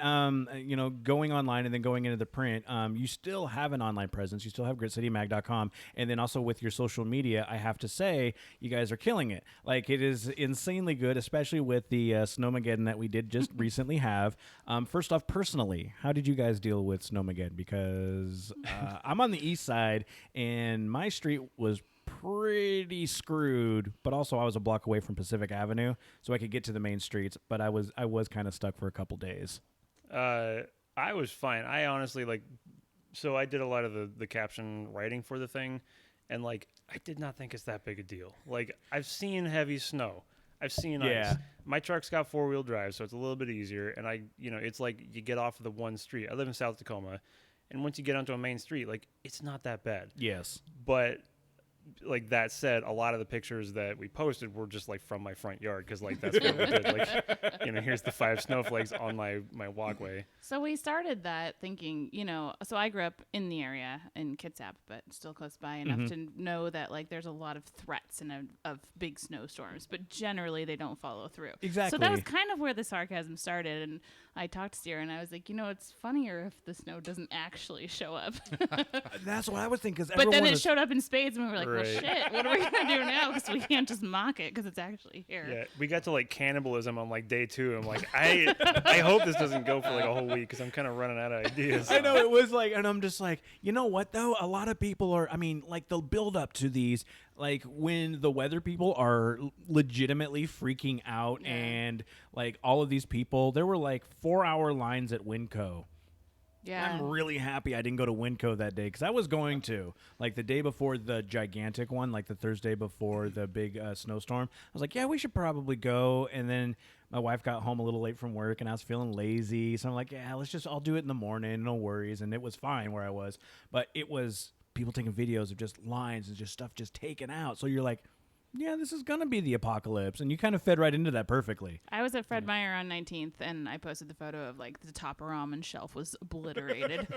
going online and then going into the print, you still have an online presence. You still have GritCityMag.com, and then also with your social media, I have to say, you guys are killing it. Like, it is insanely good, especially with the Snowmageddon that we did just recently have. First off, personally, how did you guys deal with Snowmageddon? Because I'm on the east side, and my street was pretty screwed, but also I was a block away from Pacific Avenue, so I could get to the main streets, but I was kind of stuck for a couple days. I was fine. I honestly, so I did a lot of the caption writing for the thing, and I did not think it's that big a deal. I've seen heavy snow. I've seen ice. My truck's got 4-wheel drive, so it's a little bit easier, and it's you get off of the one street. I live in South Tacoma, and once you get onto a main street, it's not that bad. Yes. But that said, a lot of the pictures that we posted were just from my front yard, because that's what we did. Here's the 5 snowflakes on my walkway. So we started that thinking, so I grew up in the area in Kitsap, but still close by enough to know that there's a lot of threats and of big snowstorms, but generally they don't follow through. Exactly. So that was kind of where the sarcasm started, and I talked to Sierra and I was like, it's funnier if the snow doesn't actually show up. That's what I was thinking. But then it showed up in spades, and we were like, right. well, shit, what are we going to do now? Because we can't just mock it because it's actually here. Yeah, we got to cannibalism on day 2. I'm I hope this doesn't go for a whole week, because I'm kind of running out of ideas. I know, it was and I'm just you know what though? A lot of people are, they'll build up to these, when the weather people are legitimately freaking out, and all of these people, there were 4-hour lines at Winco. Yeah. I'm really happy I didn't go to Winco that day, because I was going to. The day before the gigantic one, the Thursday before the big snowstorm, I was like, yeah, we should probably go. And then my wife got home a little late from work, and I was feeling lazy. So I'm like, yeah, I'll do it in the morning. No worries. And it was fine where I was. But it was people taking videos of just lines and just stuff just taken out. So you're like, yeah, this is going to be the apocalypse. And you kind of fed right into that perfectly. I was at Fred Meyer on 19th, and I posted the photo of the top ramen shelf was obliterated.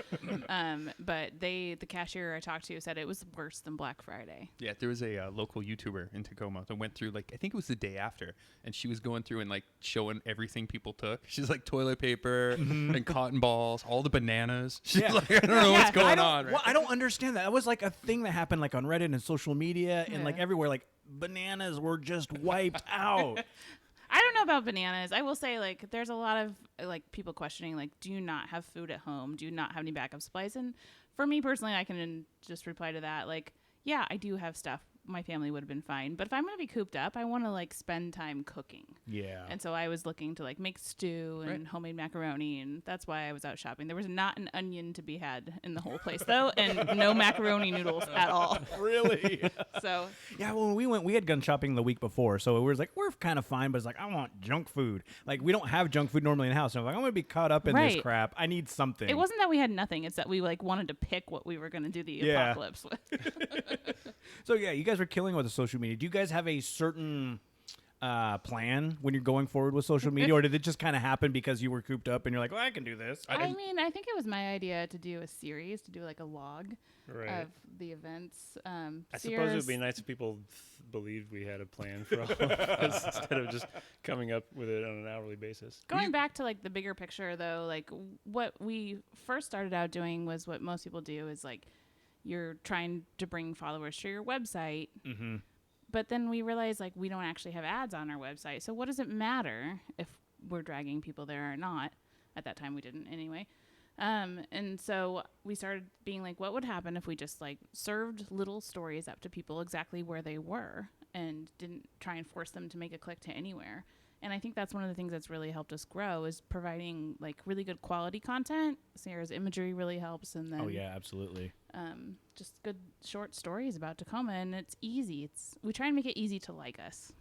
But the cashier I talked to said it was worse than Black Friday. Yeah, there was a local YouTuber in Tacoma that went through I think it was the day after, and she was going through and showing everything people took. She's toilet paper and cotton balls, all the bananas. She's I don't know what's going on. Right? Well, I don't understand that. That was a thing that happened on Reddit and social media and everywhere. Bananas were just wiped out. I don't know about bananas. I will say, there's a lot of, people questioning, do you not have food at home? Do you not have any backup supplies? And for me personally, I can just reply to that, yeah, I do have stuff. My family would have been fine. But if I'm going to be cooped up, I want to, spend time cooking. Yeah. And so I was looking to, make stew and homemade macaroni, and that's why I was out shopping. There was not an onion to be had in the whole place, though, and no macaroni noodles at all. Really? So. Yeah, when we went, we had gone shopping the week before, so it was we're kind of fine, but it's I want junk food. We don't have junk food normally in the house. So I'm I'm going to be caught up in this crap. I need something. It wasn't that we had nothing. It's that we, wanted to pick what we were going to do the apocalypse with. So, yeah, you guys were killing with the social media. Do you guys have a certain plan when you're going forward with social media, or did it just kind of happen because you were cooped up and you're I can do this? I think it was my idea to do a series, to do a log of the events. I suppose it would be nice if people believed we had a plan for all of us instead of just coming up with it on an hourly basis. Going back to the bigger picture, though, what we first started out doing was what most people do is you're trying to bring followers to your website. Mm-hmm. But then we realized we don't actually have ads on our website. So what does it matter if we're dragging people there or not? At that time we didn't anyway. And so we started being what would happen if we just served little stories up to people exactly where they were and didn't try and force them to make a click to anywhere. And I think that's one of the things that's really helped us grow is providing really good quality content. Sierra's imagery really helps, and then absolutely. Just good short stories about Tacoma, and it's easy. We try and make it easy to like us.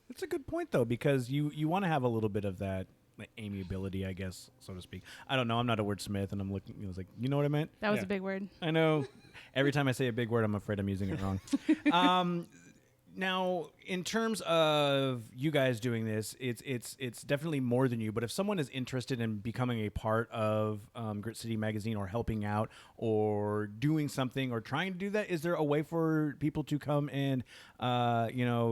That's a good point though, because you want to have a little bit of that amiability, I guess, so to speak. I don't know. I'm not a wordsmith, and I'm looking. I was you know what I meant? That was a big word. I know. Every time I say a big word, I'm afraid I'm using it wrong. Now, in terms of you guys doing this, it's definitely more than you. But if someone is interested in becoming a part of Grit City Magazine, or helping out, or doing something, or trying to do that, is there a way for people to come and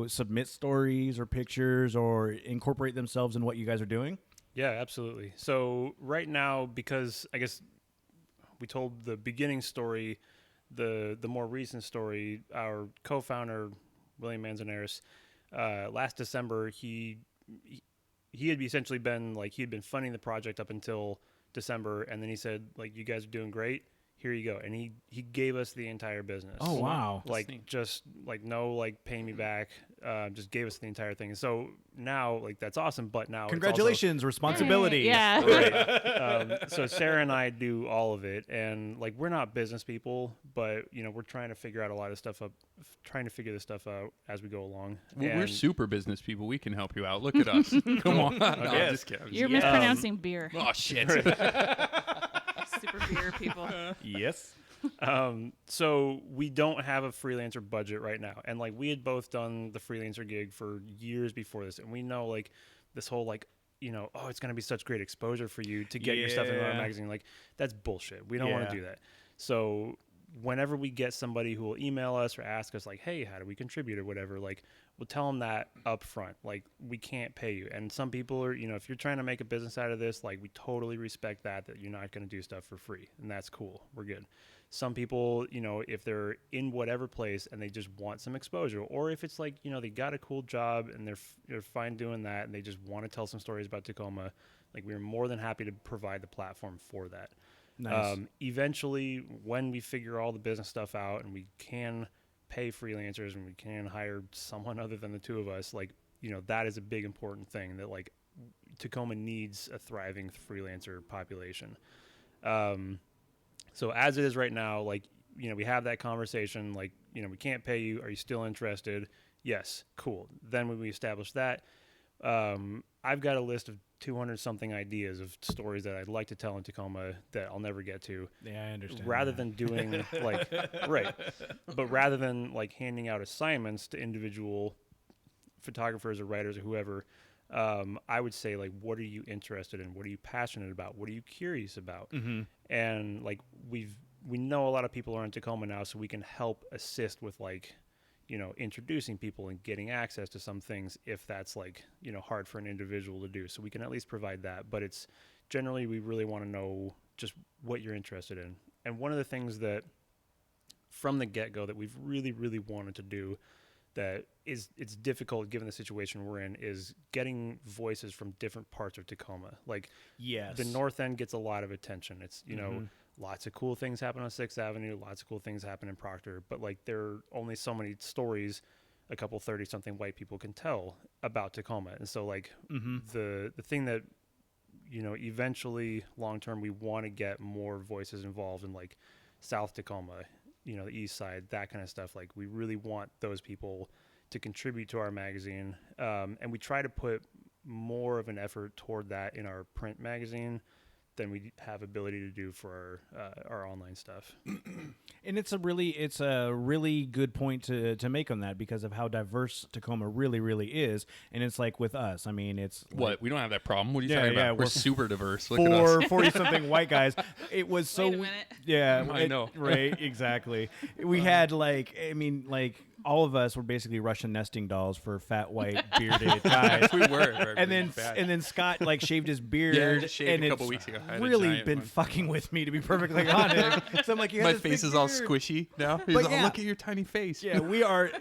submit stories or pictures, or incorporate themselves in what you guys are doing? Yeah, absolutely. So right now, because I guess we told the beginning story, the more recent story, our co-founder William Manzanares, last December, he had essentially been like, he had been funding the project up until December, and then he said, like, you guys are doing great, here you go, and he gave us the entire business. Oh wow! Like, just like, no, like, pay me back, just gave us the entire thing. And so now, like, that's awesome, but now congratulations, responsibility. Yeah. Right. So Sarah and I do all of it, and like, we're not business people, but we're trying to figure out a lot of stuff trying to figure this stuff out as we go along. Well, we're super business people. We can help you out. Look at us. Come on. No, I'm just kidding. You're mispronouncing beer. Oh shit. Super beer people. Yes. So we don't have a freelancer budget right now, and like, we had both done the freelancer gig for years before this, and we know, like, this whole, like, oh, it's going to be such great exposure for you to get your stuff in our magazine. Like, that's bullshit. We don't want to do that. So whenever we get somebody who will email us or ask us, like, hey, how do we contribute or whatever, like, we'll tell them that up front, like, we can't pay you. And some people are, if you're trying to make a business out of this, like, we totally respect that you're not going to do stuff for free, and that's cool. We're good. Some people, if they're in whatever place and they just want some exposure, or if it's like, they got a cool job and they're fine doing that, and they just want to tell some stories about Tacoma, like, we're more than happy to provide the platform for that. Nice. Eventually, when we figure all the business stuff out and we can pay freelancers and we can hire someone other than the two of us, like, that is a big important thing, that, like, Tacoma needs a thriving freelancer population. So as it is right now, like, we have that conversation, like, we can't pay you. Are you still interested? Yes. Cool. Then when we establish that, I've got a list of 200 something ideas of stories that I'd like to tell in Tacoma that I'll never get to. Yeah, I understand. Rather than doing like, right. But rather than like handing out assignments to individual photographers or writers or whoever, I would say, like, what are you interested in? What are you passionate about? What are you curious about? Mm-hmm. And like, we know a lot of people are in Tacoma now, so we can help assist with, like, introducing people and getting access to some things if that's, like, hard for an individual to do. So we can at least provide that. But it's generally, we really want to know just what you're interested in. And one of the things that from the get-go that we've really, really wanted to do that it's difficult given the situation we're in is getting voices from different parts of Tacoma. Like, yes, the North End gets a lot of attention. It's, lots of cool things happen on 6th Avenue, lots of cool things happen in Proctor, but like, there are only so many stories a couple 30-something white people can tell about Tacoma. And so, like, the thing that, eventually long term, we want to get more voices involved in, like, South Tacoma, the East Side, that kind of stuff. Like, we really want those people to contribute to our magazine. And we try to put more of an effort toward that in our print magazine than we have ability to do for our online stuff. And it's a really good point to make on that, because of how diverse Tacoma really, really is. And it's like with us, I mean, it's what, like, we don't have that problem. What are you talking about? We're super diverse. Look at for us. 40-something white guys, it was so. Wait a minute. Yeah, I know. Right, exactly. We had, like, I mean, like, all of us were basically Russian nesting dolls for fat white bearded guys. We were. And then Scott, like, shaved his beard. Yeah, I just shaved and a couple it's weeks ago. I had a really giant been one. fucking with me, to be perfectly honest. So I'm like, you have My this big face is all beard. squishy now. He's But all, yeah. look at your tiny face. Yeah, we are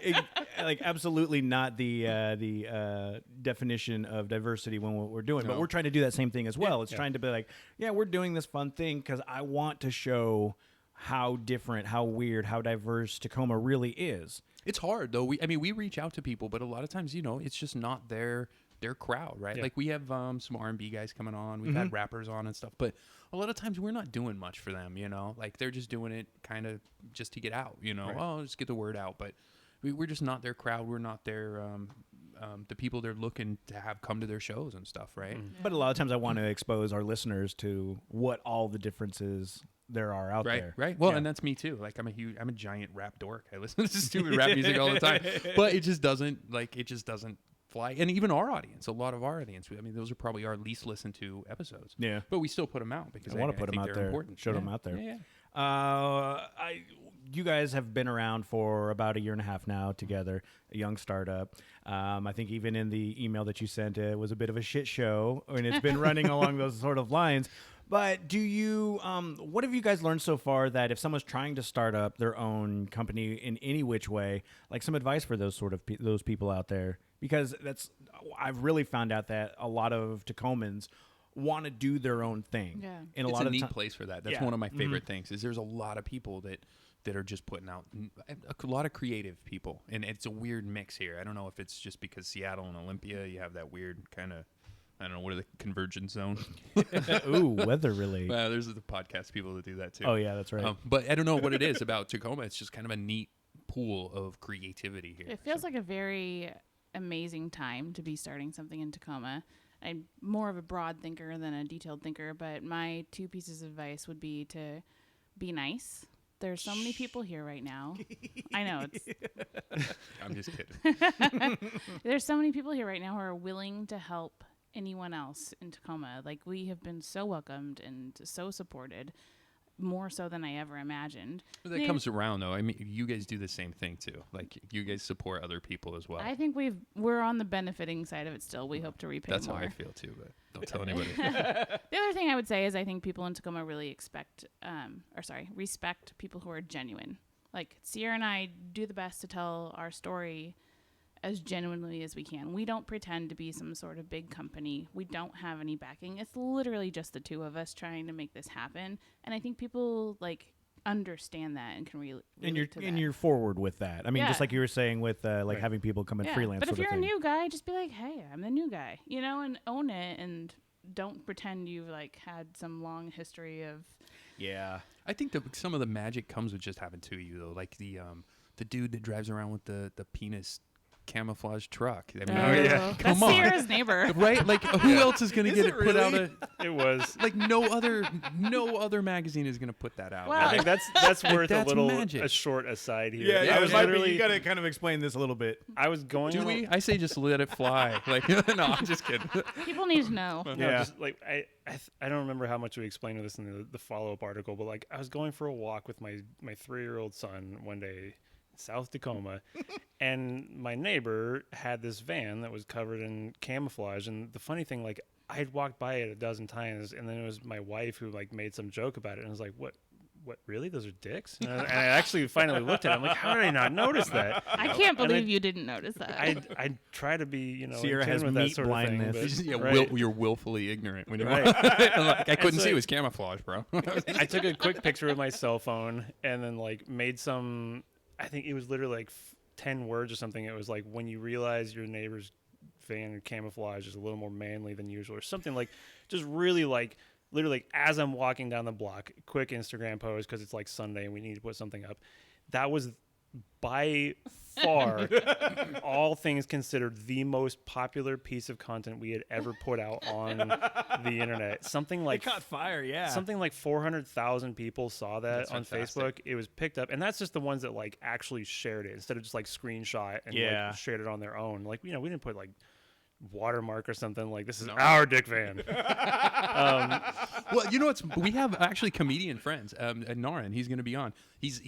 like absolutely not the definition of diversity when what we're doing, but No. we're trying to do that same thing as well. It's Yeah. trying to be like, yeah, we're doing this fun thing because I want to show how different, how weird, how diverse Tacoma really is. It's hard though. We reach out to people, but a lot of times, it's just not their crowd, right? Yeah. Like, we have some R&B guys coming on. We've had rappers on and stuff, but a lot of times we're not doing much for them, Like, they're just doing it kind of just to get out, Right. Oh, just get the word out. But we're just not their crowd. We're not their the people they're looking to have come to their shows and stuff, right? But a lot of times I want to expose our listeners to what all the differences there are out there. Right. Well, and that's me too. Like I'm a giant rap dork. I listen to stupid rap music all the time, but it just doesn't fly. And even our audience, a lot of our audience, I mean, those are probably our least listened to episodes. Yeah. But we still put them out because I want to put them out there. Important. Show them out there. Yeah. You guys have been around for about a year and a half now together, a young startup. I think even in the email that you sent, it was a bit of a shit show, and it's been running along those sort of lines. But do you, what have you guys learned so far that if someone's trying to start up their own company in any which way, like some advice for those sort of those people out there? Because I've really found out that a lot of Tacomans want to do their own thing. Yeah. And It's a neat place for that. That's one of my favorite Mm-hmm. things is there's a lot of people that are just putting out a lot of creative people. And it's a weird mix here. I don't know if it's just because Seattle and Olympia, you have that weird kind of, I don't know, what are the convergence zone? Ooh, weather really. Well, there's the podcast people that do that too. Oh, yeah, that's right. But I don't know what it is about Tacoma. It's just kind of a neat pool of creativity here. It feels like a very amazing time to be starting something in Tacoma. I'm more of a broad thinker than a detailed thinker, but my 2 pieces of advice would be to be nice. There's so many people here right now. I know. I'm just kidding. There's so many people here right now who are willing to help anyone else in Tacoma. Like, we have been so welcomed and so supported, more so than I ever imagined. But that comes around, though. I mean, you guys do the same thing, too. Like, you guys support other people as well. I think we're on the benefiting side of it still. We hope to repay That's more. how I feel, too, but don't tell anybody. The other thing I would say is I think people in Tacoma really respect people who are genuine. Like, Sierra and I do the best to tell our story as genuinely as we can. We don't pretend to be some sort of big company. We don't have any backing. It's literally just the 2 of us trying to make this happen. And I think people understand that and can relate to that. And you're forward with that. I mean, just Yeah. like you were saying with having people come in freelance. But if sort you're of a thing. new guy, just be like, hey, I'm the new guy, and own it, and don't pretend you've had some long history of. Yeah. I think that some of the magic comes with just having 2 of you, though. Like the dude that drives around with the penis camouflage truck. I mean, That's come on. Sierra's neighbor. Right? Like, who else is going to get it put out? It was. Like, no other magazine is going to put that out. Well, I think that's worth That's a short aside here. Yeah, I was literally. You got to kind of explain this a little bit. I was going. Do on we? I say just let it fly. Like, no, I'm just kidding. People need to know. No, Yeah. just I don't remember how much we explained this in the follow-up article, but I was going for a walk with my 3-year-old son one day in South Tacoma, and my neighbor had this van that was covered in camouflage. And the funny thing, I had walked by it a dozen times, and then it was my wife who made some joke about it, and I was like, "What? Really? Those are dicks?" And I actually finally looked at it. I'm like, "How did I not notice that?" I can't believe you didn't notice that. I try to be, Sierra in has tune with that meat sort blindness. of thing. Yeah, But, right. you're willfully ignorant when you're Right. like, I couldn't so see it was camouflage, bro. I took a quick picture with my cell phone and then made some. I think it was literally 10 words or something. It was when you realize your neighbor's van camouflage is a little more manly than usual, or something just really literally as I'm walking down the block, quick Instagram post because it's Sunday and we need to put something up. That was by far, all things considered, the most popular piece of content we had ever put out on the internet. Something It caught fire, yeah. Something like 400,000 people saw that That's on fantastic. Facebook. It was picked up, and that's just the ones that actually shared it instead of just screenshot and Yeah. shared it on their own. We didn't put watermark or something this is No. our dick van. Well, you know what's? We have actually comedian friends. Naran, he's going to be on. He's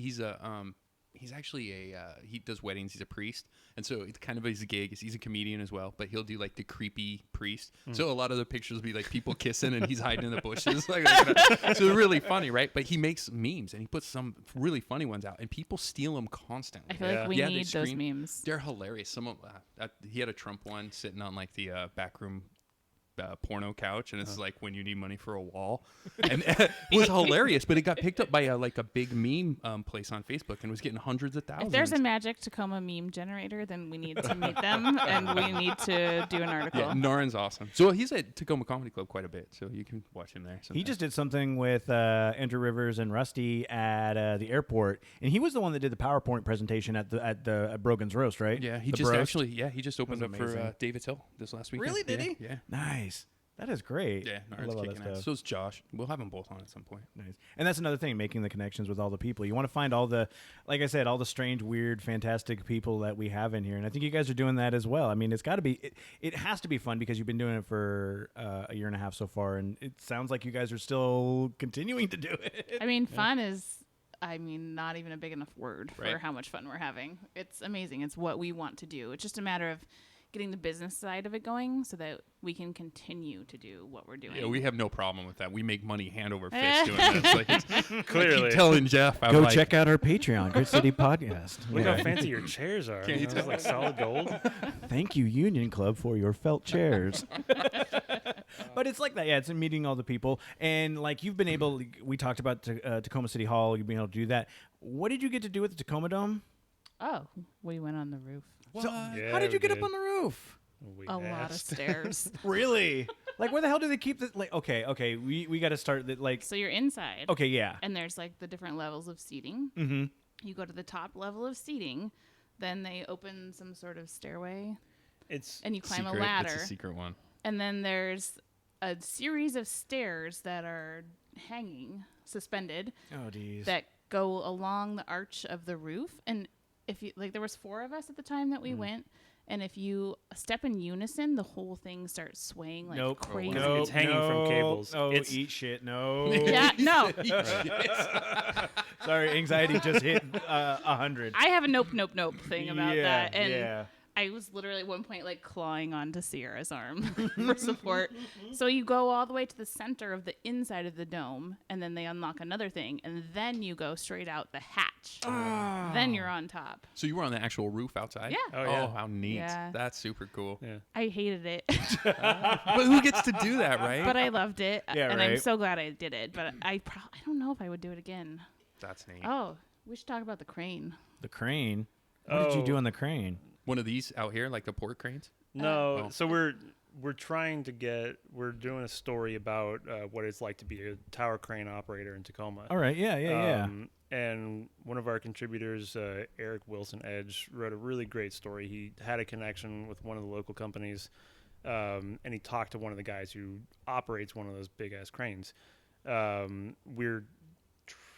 actually he does weddings. He's a priest, and so it's kind of his gig. He's a comedian as well, but he'll do the creepy priest. So a lot of the pictures will be people kissing, and he's hiding in the bushes. So really funny, right? But he makes memes, and he puts some really funny ones out, and people steal them constantly. I feel like we Yeah, they need those screen- memes. They're hilarious. Some of he had a Trump one sitting on the backroom porno couch, and it's when you need money for a wall, and it was hilarious. But it got picked up by a big meme place on Facebook, and was getting hundreds of thousands. If there's a Magic Tacoma meme generator, then we need to meet them, and we need to do an article. yeah, Naran's awesome. So he's at Tacoma Comedy Club quite a bit, so you can watch him there. He sometime. just did something with Andrew Rivers and Rusty at the airport, and he was the one that did the PowerPoint presentation at Brogan's Roast, right? Yeah, he The just broast. he just opened was up for amazing. David Hill this last weekend. Really? Did Yeah, he? Yeah. Nice. That is great. Yeah, I Nard's love all that kicking ass. stuff. So is Josh. We'll have them both on at some point. Nice. And that's another thing, making the connections with all the people. You want to find all the, like I said, all the strange, weird, fantastic people that we have in here. And I think you guys are doing that as well. I mean, it's got to be, it has to be fun because you've been doing it for a year and a half so far. And it sounds like you guys are still continuing to do it. I mean, fun is, not even a big enough word for Right. how much fun we're having. It's amazing. It's what we want to do. It's just a matter of getting the business side of it going so that we can continue to do what we're doing. Yeah, we have no problem with that. We make money hand over fist doing this. Like, Clearly. I keep telling Jeff, I'm Go like, check out our Patreon, Grit City Podcast. Look Yeah. how fancy your chairs are. Can't you It's tell? like solid gold. Thank you, Union Club, for your felt chairs. But it's like that, yeah. It's in meeting all the people, and like you've been able. We talked about Tacoma City Hall. You've been able to do that. What did you get to do with the Tacoma Dome? Oh, we went on the roof. what? So, Yeah, how did you we get up did. on the roof? We A lot of asked. stairs. Really? Like, where the hell do they keep the? Like, okay. We got to start that. Like, So you're inside. okay, yeah. And there's like the different levels of seating. Mm-hmm. You go to the top level of seating, then they open some sort of stairway, It's and you climb Secret. a ladder. It's a secret one. And then there's a series of stairs that are hanging, suspended, Oh, geez. that go along the arch of the roof. And if you like, there was 4 of us at the time that we went. And if you step in unison, the whole thing starts swaying like Nope. crazy. Nope. It's hanging from cables. Oh, It's- eat shit. No. Yeah, no. Sorry, anxiety just hit 100. I have a nope thing about Yeah, that. And yeah. I was literally at one point like clawing onto Sierra's arm for support. So you go all the way to the center of the inside of the dome, and then they unlock another thing, and then you go straight out the hatch. Then you're on top. So you were on the actual roof outside? Yeah. Oh, yeah. how neat. Yeah. That's super cool. yeah. I hated it, But who gets to do that, right? but I loved it, Yeah, and I'm right. so glad I did it. But I don't know if I would do it again. That's neat. Oh, we should talk about the crane. The crane. What did you do Oh. on the crane? One of these out here, like the port cranes? No, Oh. so we're trying to we're doing a story about what it's like to be a tower crane operator in Tacoma. All right. Yeah. And one of our contributors, Eric Wilson Edge, wrote a really great story. He had a connection with one of the local companies, and he talked to one of the guys who operates one of those big ass cranes. We're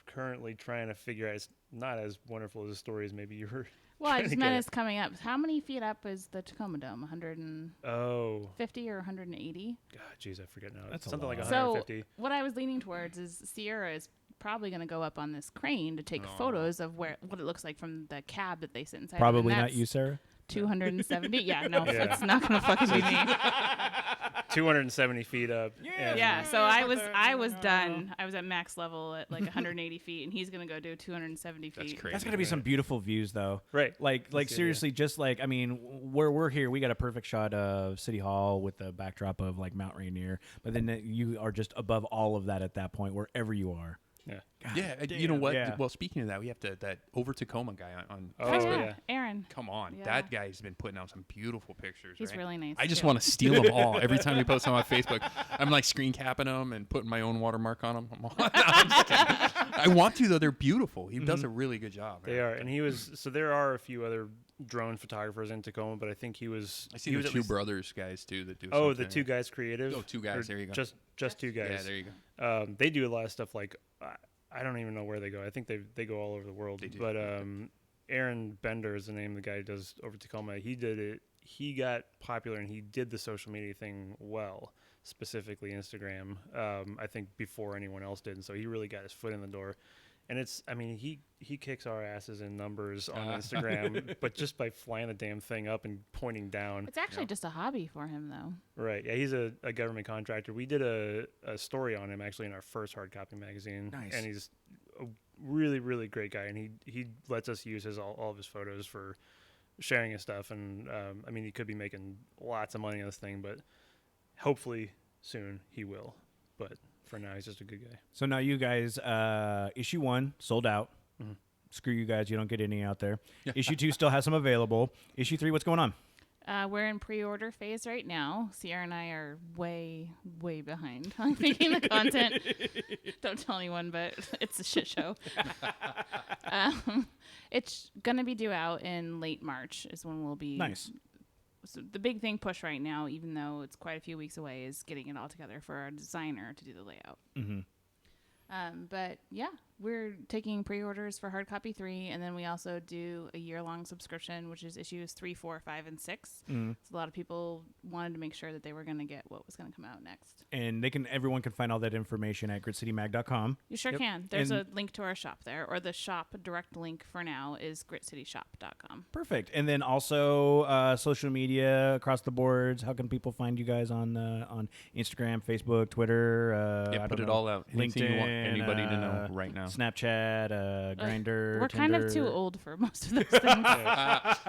currently trying to figure out. It's not as wonderful as a story as maybe you were. Well, I trying just to meant get. it's coming up. How many feet up is the Tacoma Dome? 150 Oh, or 180? God, jeez, I forget now. That's a Something like lot. So 150. what I was leaning towards is Sierra is probably going to go up on this crane to take Oh. photos of what it looks like from the cab that they sit inside. of, Probably and not that's you, Sarah. 270. Yeah, no, Yeah. it's not going to fucking be me. 270 feet up. Yeah. Yeah, so I was done. I was at max level at like 180 feet, and he's going to go do 270 feet. That's crazy. That's gotta be some beautiful views, though. Right. Like the idea. seriously, just like I mean, where we're here, we got a perfect shot of City Hall with the backdrop of like Mount Rainier. But then you are just above all of that at that point, wherever you are. Yeah. God Yeah, you damn, know what? yeah. Well, speaking of that, we have that Over Tacoma guy on Oh, Oh, Facebook. yeah, Aaron. Come on, Yeah. that guy's been putting out some beautiful pictures. He's right? really nice. I just too. want to steal them all every time he posts them on Facebook. I'm like screen capping them and putting my own watermark on them. I'm just kidding. I want to though; they're beautiful. He does a really good job. They are, and he was. So there are a few other drone photographers in Tacoma, but I think he was. I see he the was at two least- brothers guys too that do. Oh, the something. two guys creative. Oh, two guys, Or there you go. Just two guys. Yeah, there you go. They do a lot of stuff like I don't even know where they go. I think they go all over the world. They do. But Aaron Bender is the name of the guy who does Over Tacoma. He did it. He got popular and he did the social media thing well, specifically Instagram. I think before anyone else did, and so he really got his foot in the door. And it's, I mean, he kicks our asses in numbers on Instagram, but just by flying the damn thing up and pointing down. It's actually just a hobby for him, though. Right. Yeah, he's a government contractor. We did a story on him actually in our first hard copy magazine. Nice. And he's a really, really great guy. And he lets us use all of his photos for sharing his stuff. And I mean, he could be making lots of money on this thing, but hopefully soon he will. But for now, he's just a good guy. So now you guys, issue 1 sold out. Mhm. Screw you guys, you don't get any out there. Issue 2 still has some available. Issue 3, what's going on? We're in pre-order phase right now. Sierra and I are way, way behind on making the content. Don't tell anyone, but it's a shit show. It's gonna be due out in late March is when we'll be Nice. so the big thing push right now, even though it's quite a few weeks away, is getting it all together for our designer to do the layout. Mm-hmm. But yeah, we're taking pre-orders for hard copy 3, and then we also do a year-long subscription, which is issues 3, 4, 5, and 6. Mm-hmm. So a lot of people wanted to make sure that they were going to get what was going to come out next. And everyone can find all that information at gritcitymag.com. You sure can. There's a link to our shop there, or the shop direct link for now is gritcityshop.com. Perfect. And then also social media across the boards. How can people find you guys on Instagram, Facebook, Twitter? Put it all out. Anything LinkedIn. you want anybody to know right now. Snapchat, Grindr. We're Tinder. kind of too old for most of those things.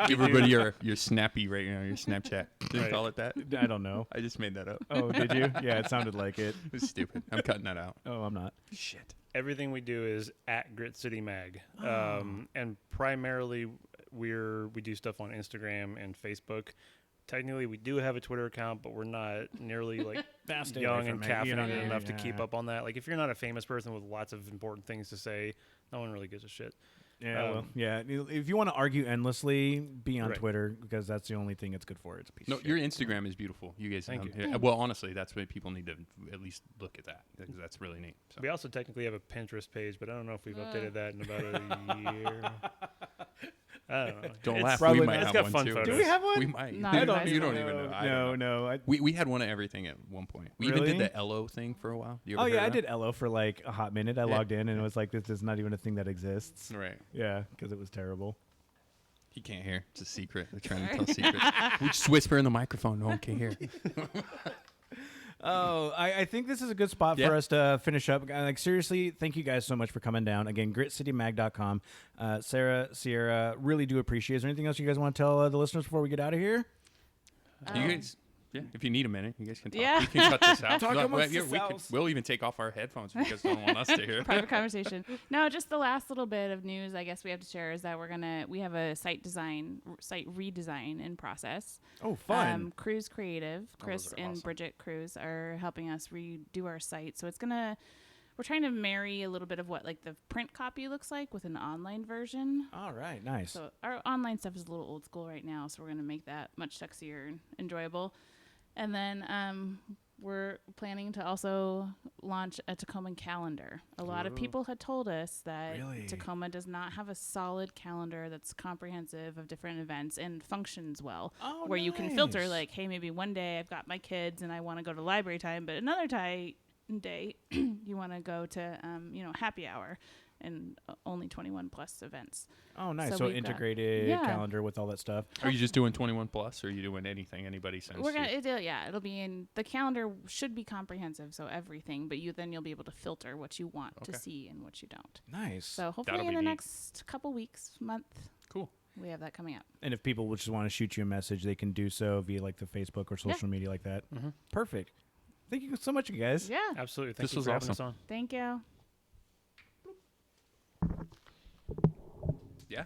Give everybody your snappy right now, your Snapchat. Did you call it that? I don't know. I just made that up. Oh, did you? Yeah, it sounded like it. It was stupid. I'm cutting that out. Oh, I'm not. Shit. Everything we do is at Grit City Mag, and primarily we do stuff on Instagram and Facebook. Technically, we do have a Twitter account, but we're not nearly like young and caffeinated enough to keep up on that. Like, if you're not a famous person with lots of important things to say, no one really gives a shit. Yeah, if you want to argue endlessly, be on Twitter, because that's the only thing it's good for. It's a piece of shit. Your Instagram is beautiful. You guys, Thank you. Well, honestly, that's why people need to at least look at that, because that's really neat. So. We also technically have a Pinterest page, but I don't know if we've updated that in about a year. I don't know. Don't laugh. probably We might not. have got one fun too. photos. Do we have one? We might. No, you guys don't don't. even know. I don't know. No. We had one of everything at one point. We even Really? did the Elo thing for a while. You ever Oh heard yeah, of I that? did Elo for like a hot minute. I logged in and it was like, this is not even a thing that exists. Right. Yeah, because it was terrible. He can't hear. It's a secret. They're trying to tell secrets. We just whisper in the microphone. No one can hear. Oh, I think this is a good spot for us to finish up. Like, seriously, thank you guys so much for coming down. Again, gritcitymag.com. Sarah, Sierra, really do appreciate it. Is there anything else you guys want to tell the listeners before we get out of here? You guys, if you need a minute, you guys can talk. Yeah. We can cut this out. Talk amongst we we'll even take off our headphones if you guys don't want us to hear. Private conversation. No, just the last little bit of news I guess we have to share is that we have a site redesign in process. Oh, fun. Cruise Creative, Chris those are and awesome. Bridget Cruz are helping us redo our site. So we're trying to marry a little bit of what like the print copy looks like with an online version. All right, nice. So our online stuff is a little old school right now, so we're going to make that much sexier and enjoyable. And then we're planning to also launch a Tacoma calendar. A lot of people had told us that Tacoma does not have a solid calendar that's comprehensive of different events and functions well, where you can filter like, hey, maybe one day I've got my kids and I want to go to library time, but another day you want to go to happy hour and only 21 plus events. Oh, nice. So So we've got- integrated calendar with all that stuff. Are you just doing 21 plus, or are you doing anything anybody sends? We're gonna, it'll be in the calendar. Should be comprehensive, so everything. But you'll be able to filter what you want to see and what you don't. Nice. So hopefully That'll in be the neat. next couple weeks, month, Cool. we have that coming up. And if people just want to shoot you a message, they can do so via like the Facebook or social media like that. Mm-hmm. Perfect. Thank you so much, you guys. Yeah. Absolutely. This Thank you was for having us awesome. on. Thank you. Yeah.